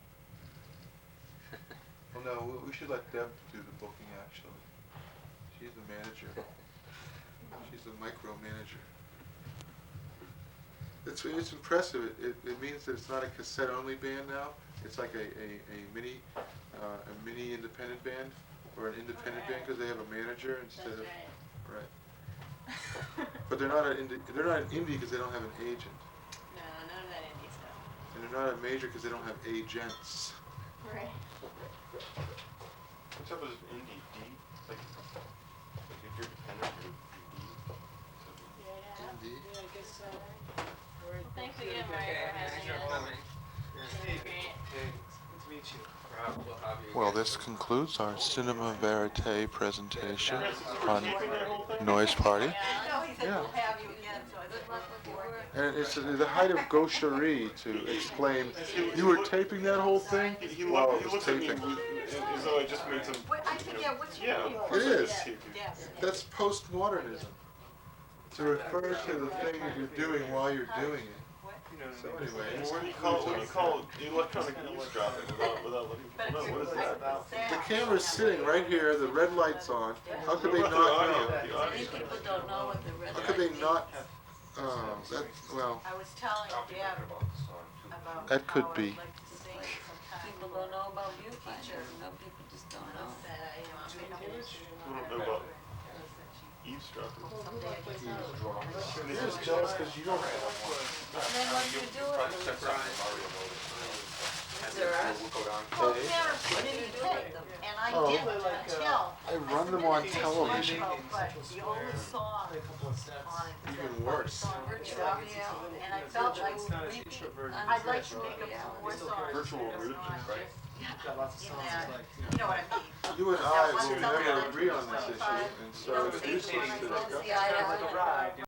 Well, no, we should let Deb do the booking, actually. She's the manager. She's the micromanager. It's impressive. It means that it's not a cassette-only band now. It's like a mini independent band, or an independent band because they have a manager instead of right. But they're not an indie because they don't have an agent. No, none of that indie stuff. And they're not a major because they don't have agents. Right. What's up with indie D? Like if you're dependent, you're D. Indie. Yeah, I guess so. Thanks again, Mike, for having us. Hey, good to meet you. Well, this concludes our Cinema Verite presentation on Noise Party. No, he said Yeah. we'll have you again, so I said, well, with your work. And it's the height of gaucherie to exclaim, "You were taping that whole thing?" He Well, looks it was at me taping. as though I just made some. Wait, I said, yeah, what's your Yeah, name? of course It I is. just taped it. Yes. That's postmodernism. To refer to the thing that you're doing while you're doing it. So anyway, And what do you call electronic eavesdropping without letting people know? What is that? the camera's sitting right here, the red light's on. How could they What not about the know? audio? The Many people don't know what the red How could they light not? Well, I was telling Deb about that could how I be. would like to sing sometime. People don't know about you feature, people just don't know. We don't know about eavesdropping. You're just jealous because you don't have one. And then when you do it, Probably set something Mario mode. We'll go down. well, parents didn't take them, and I Oh. didn't until. I run them on television. But the only song on it is Even that worse. song, and I felt like I'd like to make up some more songs. Virtual root, right? Got lots of In songs that, like, you know what I mean? You and I will never agree on this issue, and so it's useless to discuss. Yeah, like a ride.